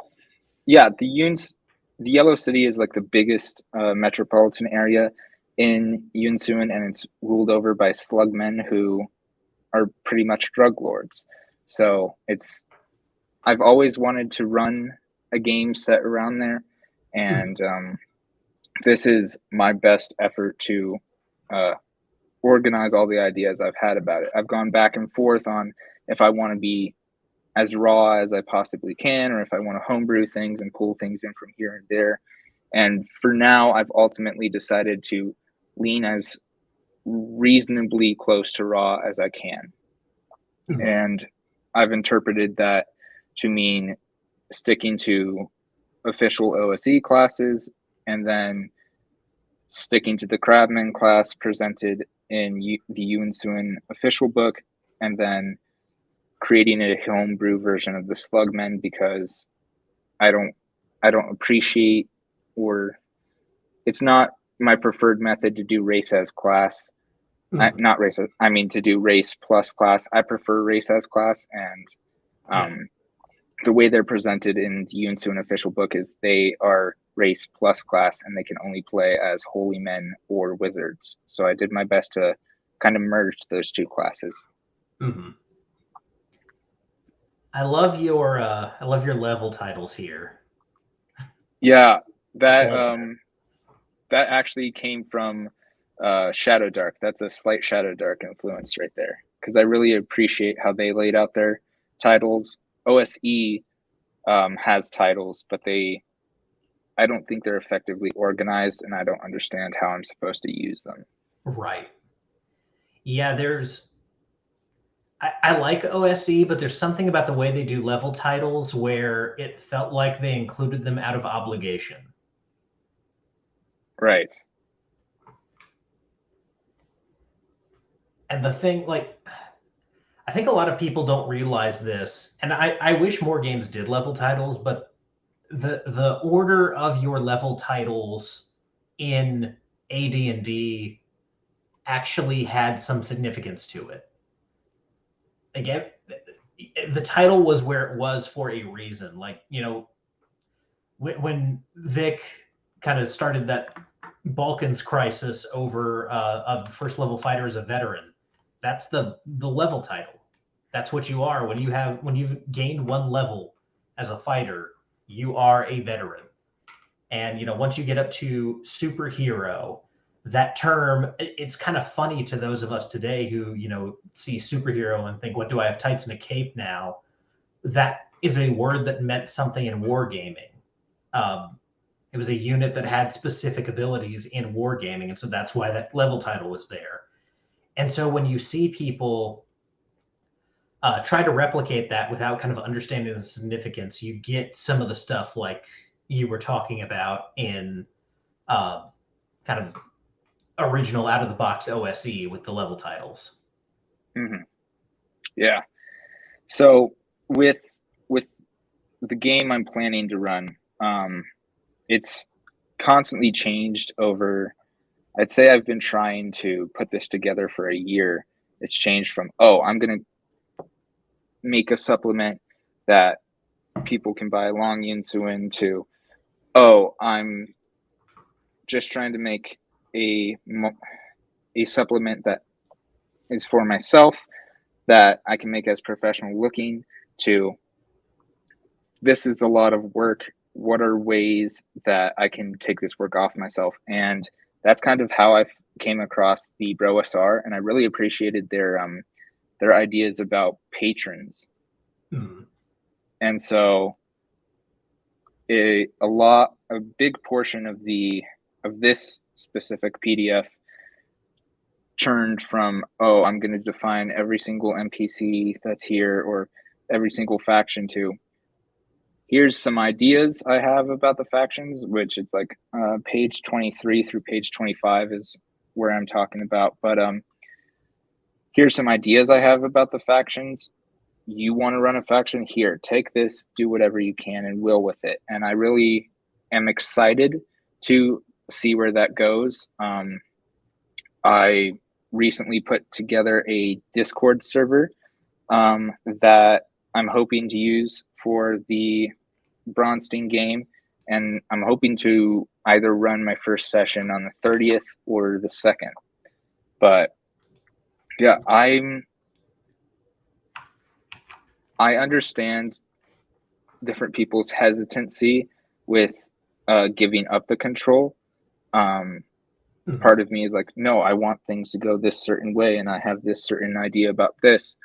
The Yellow City is like the biggest metropolitan area in Yunsun, and it's ruled over by slugmen who are pretty much drug lords. So I've always wanted to run a game set around there, and this is my best effort to organize all the ideas I've had about it. I've gone back and forth on if I want to be as raw as I possibly can, or if I want to homebrew things and pull things in from here and there. And for now, I've ultimately decided to lean as reasonably close to raw as I can. Mm-hmm. And I've interpreted that to mean sticking to official OSE classes, and then sticking to the Crabman class presented in the Yunsun official book, and then creating a homebrew version of the Slugmen, because I don't appreciate, or it's not my preferred method to do race as class. Not race, I mean to do race plus class. I prefer race as class, and the way they're presented in the Yunsun official book is they are race plus class, and they can only play as holy men or wizards. So I did my best to kind of merge those two classes. Mm-hmm. I love your level titles here. Yeah, that actually came from Shadow Dark. That's a slight Shadow Dark influence right there, because I really appreciate how they laid out their titles. OSE has titles, but I don't think they're effectively organized, and I don't understand how I'm supposed to use them. Right. Yeah, I like OSE, but there's something about the way they do level titles where it felt like they included them out of obligation. Right. And the thing, like, I think a lot of people don't realize this, and I wish more games did level titles, but the order of your level titles in AD&D actually had some significance to it. Again, the title was where it was for a reason. Like, you know, when Vic kind of started that Balkans crisis over a first level fighter as a veteran, that's the level title. That's what you are when you've gained one level as a fighter. You are a veteran. And you know, once you get up to superhero, that term, it's kind of funny to those of us today who, you know, see superhero and think, what do I have, tights and a cape now? That is a word that meant something in wargaming. It was a unit that had specific abilities in wargaming, and so that's why that level title is there. And so when you see people try to replicate that without kind of understanding the significance, you get some of the stuff like you were talking about in kind of original out of the box OSE with the level titles. Mm-hmm. Yeah. So with the game I'm planning to run, it's constantly changed over. I'd say I've been trying to put this together for a year. It's changed from, oh, I'm going to make a supplement that people can buy long Yinsuin to, oh, I'm just trying to make a supplement that is for myself that I can make as professional looking to, this is a lot of work. What are ways that I can take this work off myself? And that's kind of how I came across the BroSR, and I really appreciated their ideas about patrons. Mm-hmm. And so a big portion of this specific PDF turned from, oh, I'm going to define every single NPC that's here or every single faction to, here's some ideas I have about the factions, which is like page 23 through page 25 is where I'm talking about. But here's some ideas I have about the factions. You want to run a faction? Here, take this, do whatever you can and will with it. And I really am excited to see where that goes. I recently put together a Discord server that I'm hoping to use for the Bronstein game, and I'm hoping to either run my first session on the 30th or the 2nd. But yeah, I understand different people's hesitancy with giving up the control. Mm-hmm. Part of me is like, no, I want things to go this certain way, and I have this certain idea about this.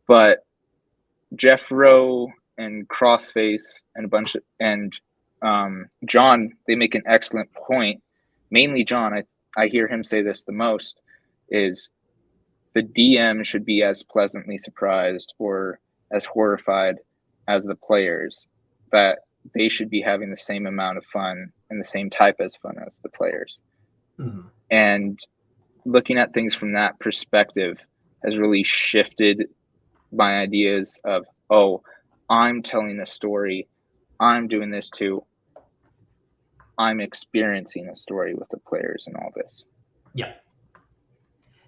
But Jeff Rowe and Crossface and John, they make an excellent point. Mainly John, I hear him say this the most, is the DM should be as pleasantly surprised or as horrified as the players, that they should be having the same amount of fun and the same type as fun as the players. Mm-hmm. And looking at things from that perspective has really shifted my ideas of, oh, I'm telling a story, I'm doing this too, I'm experiencing a story with the players and all this. Yeah.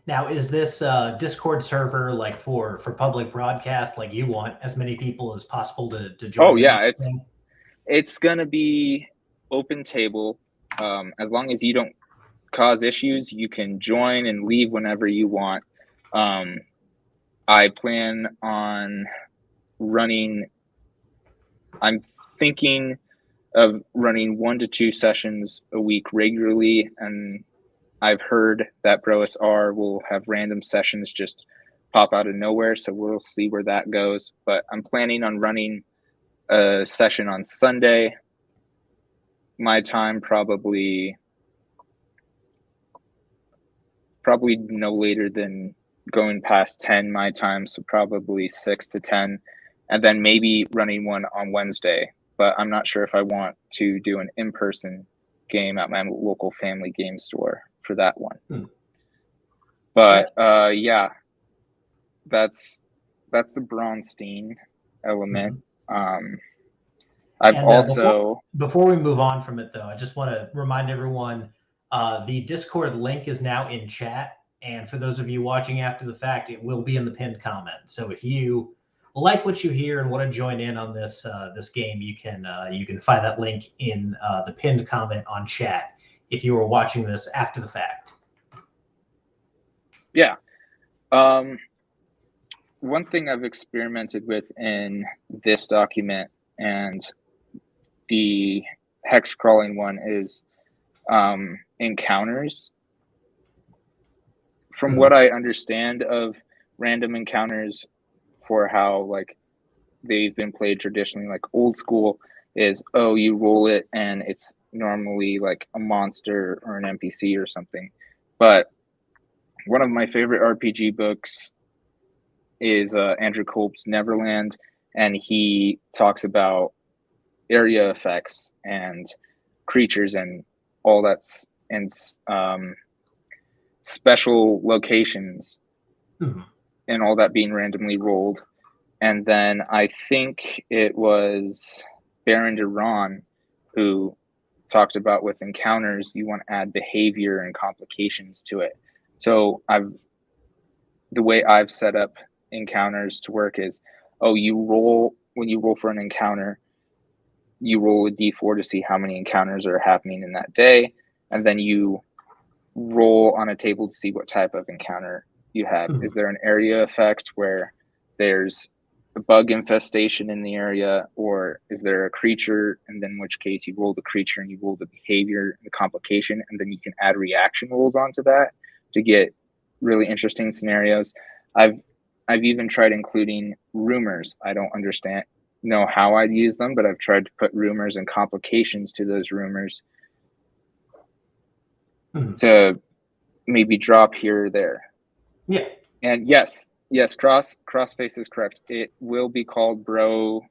Now, is this Discord server like for public broadcast? Like you want as many people as possible to join? Oh yeah, it's gonna be open table. As long as you don't cause issues, you can join and leave whenever you want. I plan on running. I'm thinking of running 1 to 2 sessions a week regularly, and I've heard that BroSR will have random sessions just pop out of nowhere, so we'll see where that goes. But I'm planning on running a session on Sunday. My time probably no later than going past 10 my time, so probably 6 to 10, and then maybe running one on Wednesday. But I'm not sure if I want to do an in-person game at my local family game store for that one. But yeah, that's the Bronstein element. I've also before we move on from it though, I just want to remind everyone the Discord link is now in chat, and for those of you watching after the fact, it will be in the pinned comment. So if you like what you hear and want to join in on this this game, you can find that link in the pinned comment on chat if you are watching this after the fact. Yeah. One thing I've experimented with in this document and the hex crawling one is encounters. From what I understand of random encounters for how like they've been played traditionally, like old school is, oh, you roll it and it's normally like a monster or an NPC or something. But one of my favorite RPG books is Andrew Kolb's Neverland, and he talks about area effects and creatures and all that's and special locations and all that being randomly rolled. And then I think it was Baron Duran who talked about with encounters, you want to add behavior and complications to it. So the way I've set up encounters to work is, when you roll for an encounter, you roll a d4 to see how many encounters are happening in that day, and then you roll on a table to see what type of encounter you have. Is there an area effect where there's a bug infestation in the area, or is there a creature, and then in which case you roll the creature and you roll the behavior and the complication, and then you can add reaction rolls onto that to get really interesting scenarios. I've even tried including rumors. I don't know how I'd use them, but I've tried to put rumors and complications to those rumors to maybe drop here or there. Yeah. And yes, crossface is correct. It will be called Broriential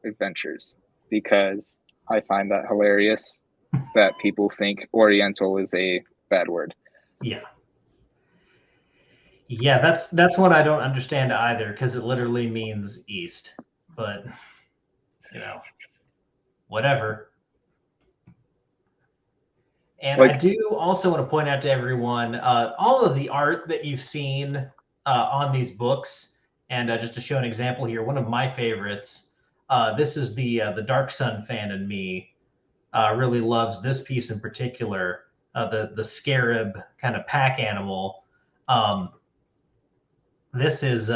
Adventures, because I find that hilarious that people think Oriental is a bad word. Yeah. Yeah, that's what I don't understand either, because it literally means east. But, whatever. And I do also want to point out to everyone, all of the art that you've seen on these books, and just to show an example here, one of my favorites, this is the Dark Sun fan in me, really loves this piece in particular, the scarab kind of pack animal. This is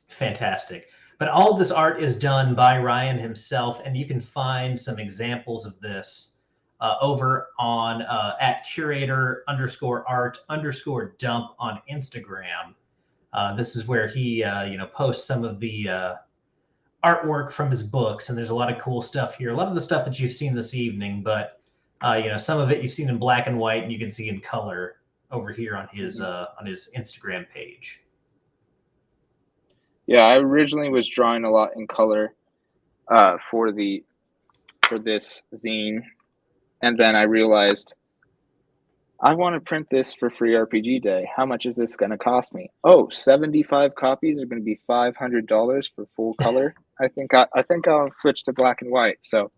fantastic. But all of this art is done by Ryan himself, and you can find some examples of this over on at Curator_art_dump on Instagram. This is where he posts some of the artwork from his books, and there's a lot of cool stuff here. A lot of the stuff that you've seen this evening, but some of it you've seen in black and white, and you can see in color over here on his Instagram page. Yeah, I originally was drawing a lot in color for this zine, and then I realized I want to print this for Free RPG Day. How much is this going to cost me? 75 copies are going to be $500 for full color. I think I'll switch to black and white. So,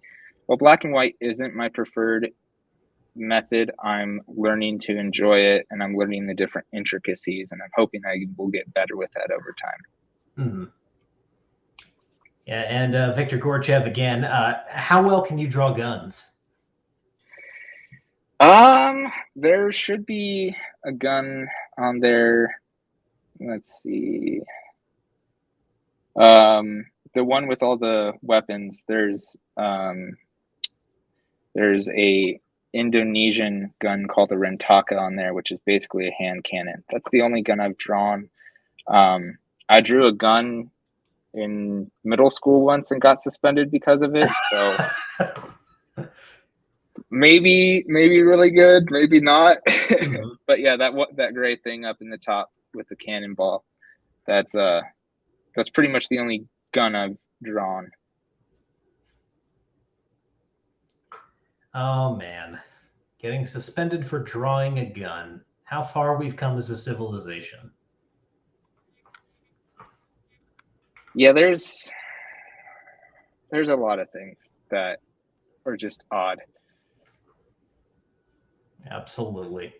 while black and white isn't my preferred method, I'm learning to enjoy it, and I'm learning the different intricacies, and I'm hoping I will get better with that over time. Yeah, and Victor Gorchev again. How well can you draw guns? There should be a gun on there. Let's see. The one with all the weapons. There's a Indonesian gun called the Rentaka on there, which is basically a hand cannon. That's the only gun I've drawn. I drew a gun in middle school once and got suspended because of it. So maybe really good, maybe not. But yeah, that gray thing up in the top with the cannonball, that's pretty much the only gun I've drawn. Oh man, getting suspended for drawing a gun. How far we've come as a civilization. Yeah, there's a lot of things that are just odd. Absolutely.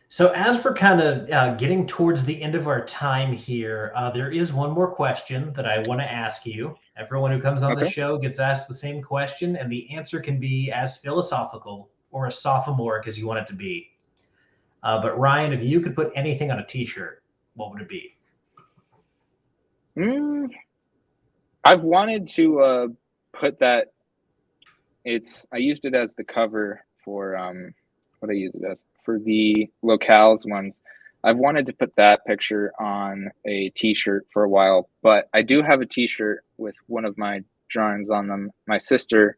So as we're kind of getting towards the end of our time here, there is one more question that I want to ask you. Everyone who comes on the show gets asked the same question, and the answer can be as philosophical or as sophomoric as you want it to be. But Ryan, if you could put anything on a t-shirt, what would it be? I've wanted to put that. I used it as the cover for what I used it as for the locales ones. I've wanted to put that picture on a t-shirt for a while, but I do have a t-shirt with one of my drawings on them. My sister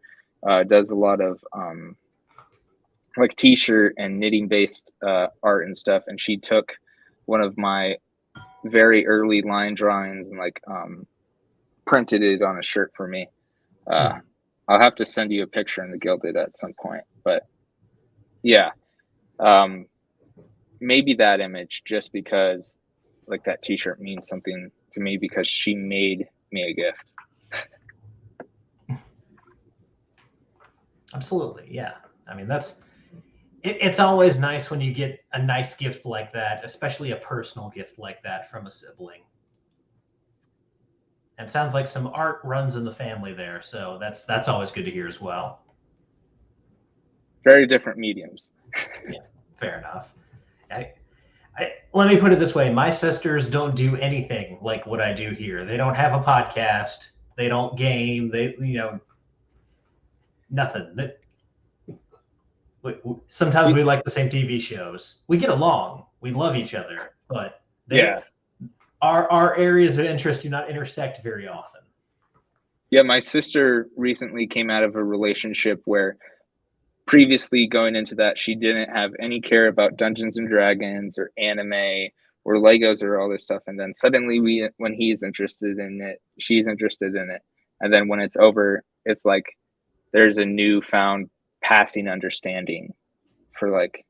does a lot of t-shirt and knitting based art and stuff, and she took one of my very early line drawings and like printed it on a shirt for me. I'll have to send you a picture in the Gilded at some point, but yeah, maybe that image, just because like that t-shirt means something to me because she made me a gift. Absolutely, yeah. I mean, it's always nice when you get a nice gift like that, especially a personal gift like that from a sibling. And it sounds like some art runs in the family there, so that's always good to hear as well. Very different mediums. Yeah, fair enough. Let me put it this way: my sisters don't do anything like what I do here. They don't have a podcast. They don't game. Nothing. Sometimes we like the same TV shows. We get along. We love each other, but our areas of interest do not intersect very often. Yeah, my sister recently came out of a relationship where previously going into that, she didn't have any care about Dungeons and Dragons or anime or Legos or all this stuff. And then suddenly when he's interested in it, she's interested in it. And then when it's over, it's like there's a newfound passing understanding for like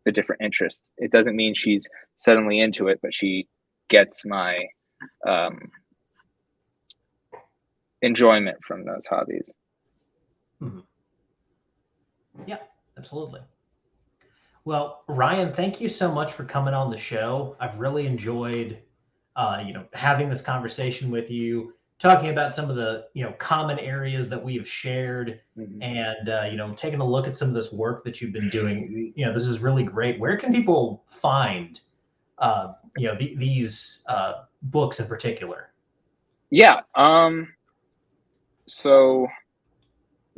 the different interests. It doesn't mean she's suddenly into it, but she gets my enjoyment from those hobbies. Mm-hmm. Yeah, absolutely. Well, Ryan, thank you so much for coming on the show. I've really enjoyed, having this conversation with you, talking about some of the, common areas that we have shared, and, taking a look at some of this work that you've been doing. This is really great. Where can people find, these books in particular? Yeah. So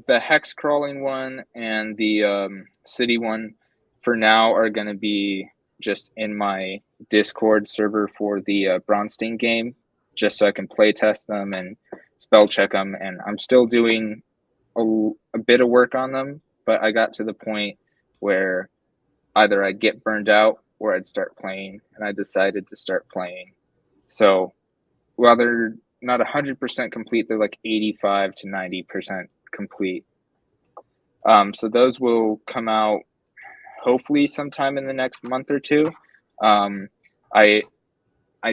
the hex crawling one and the city one for now are going to be just in my Discord server for the Bronstein game, just so I can play test them and spell check them. And I'm still doing a bit of work on them, but I got to the point where either I'd get burned out or I'd start playing, and I decided to start playing. So while they're not 100% complete, they're like 85 to 90% complete. So those will come out hopefully sometime in the next month or two. I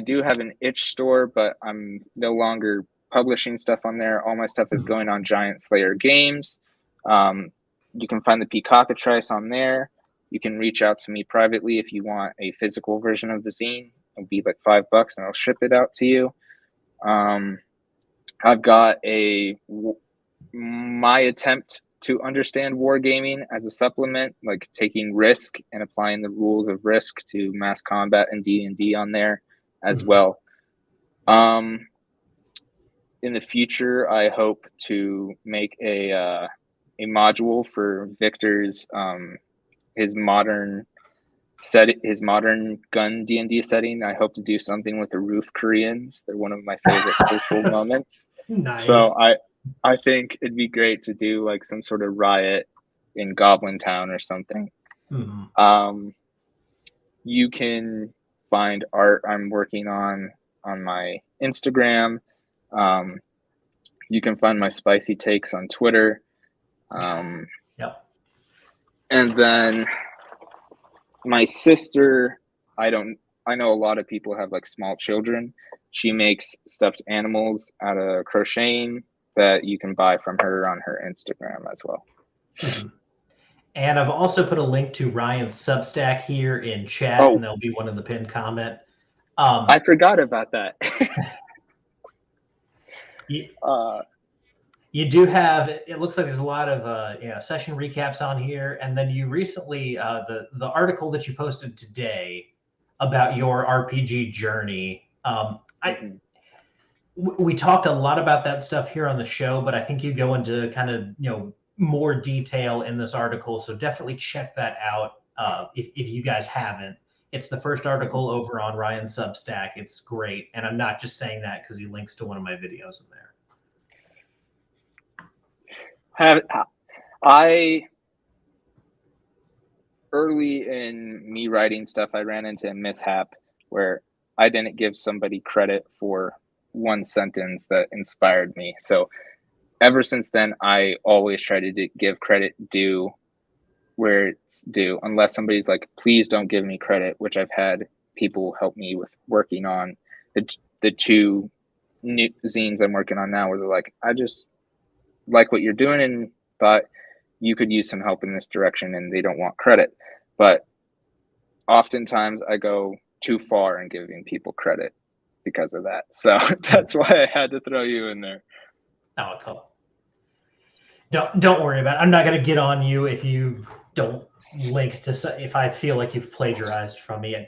do have an itch store, but I'm no longer publishing stuff on there. All my stuff is going on Giant Slayer Games. You can find the Poetriss on there. You can reach out to me privately if you want a physical version of the zine. It'll be like $5 and I'll ship it out to you. I've got my attempt to understand wargaming as a supplement, like taking Risk and applying the rules of Risk to mass combat and D&D on there as well. In the future, I hope to make a module for Victor's his modern gun D&D setting. I hope to do something with the Roof Koreans. They're one of my favorite social moments. Nice. So I think it'd be great to do like some sort of riot in Goblin Town or something. You can find art I'm working on my Instagram. You can find my spicy takes on Twitter. Yep. And then my sister, I know a lot of people have like small children. She makes stuffed animals out of crocheting that you can buy from her on her Instagram as well. And I've also put a link to Ryan's Substack here in chat, and there'll be one in the pinned comment. I forgot about that. You do have, it looks like there's a lot of session recaps on here, and then you recently, the article that you posted today about your RPG journey. We talked a lot about that stuff here on the show, but I think you go into kind of more detail in this article, so definitely check that out if you guys haven't. It's the first article over on Ryan's Substack. It's great, and I'm not just saying that because he links to one of my videos in there. Early in me writing stuff, I ran into a mishap where I didn't give somebody credit for one sentence that inspired me. So ever since then, I always try to give credit due where it's due, unless somebody's like, please don't give me credit, which I've had people help me with working on the two new zines I'm working on now, where they're like, I just like what you're doing and thought you could use some help in this direction, and they don't want credit. But oftentimes I go too far in giving people credit because of that. So that's why I had to throw you in there. No, it's all. Don't worry about it. I'm not going to get on you if you don't link to, if I feel like you've plagiarized from me.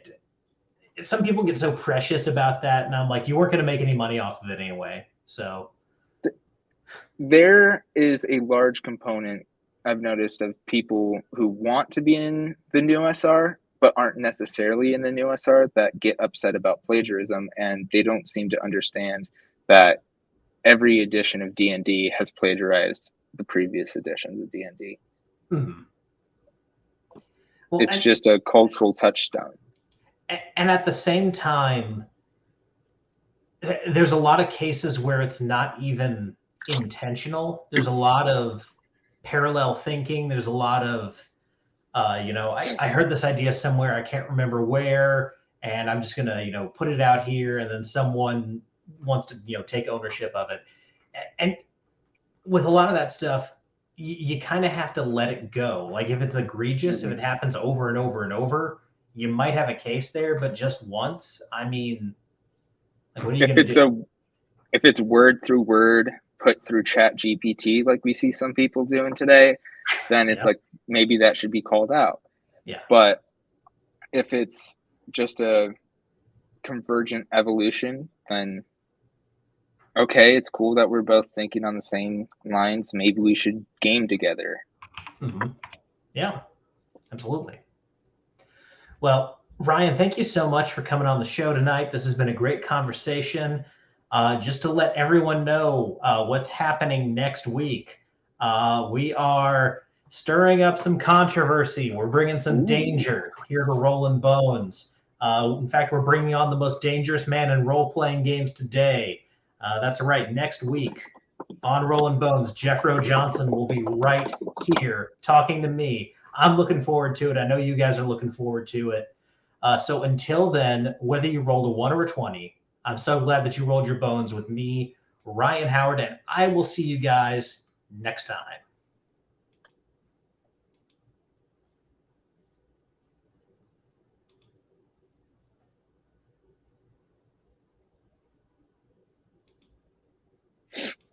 Some people get so precious about that, and I'm like, you weren't going to make any money off of it anyway. So there is a large component I've noticed of people who want to be in the new SR but aren't necessarily in the new SR that get upset about plagiarism, and they don't seem to understand that every edition of D&D has plagiarized the previous editions of D&D. Mm-hmm. Well, it's just a cultural touchstone. And at the same time, there's a lot of cases where it's not even intentional. There's a lot of parallel thinking. There's a lot of, I heard this idea somewhere, I can't remember where, and I'm just going to, put it out here, and then someone wants to, take ownership of it. And with a lot of that stuff, you kind of have to let it go. Like if it's egregious, if it happens over and over and over, you might have a case there, but just once, I mean, like, what are you going to do? If it's word through word put through Chat GPT, like we see some people doing today, then it's like, maybe that should be called out. Yeah. But if it's just a convergent evolution, then okay, it's cool that we're both thinking on the same lines. Maybe we should game together. Mm-hmm. Yeah, absolutely. Well, Ryan, thank you so much for coming on the show tonight. This has been a great conversation. Just to let everyone know what's happening next week, we are stirring up some controversy. We're bringing some danger here to Rollin Bones. In fact, we're bringing on the most dangerous man in role-playing games today. That's right. Next week on Rollin Bones, Jeffro Johnson will be right here talking to me. I'm looking forward to it. I know you guys are looking forward to it. So until then, whether you rolled a 1 or a 20, I'm so glad that you rolled your bones with me, Ryan Howard, and I will see you guys next time.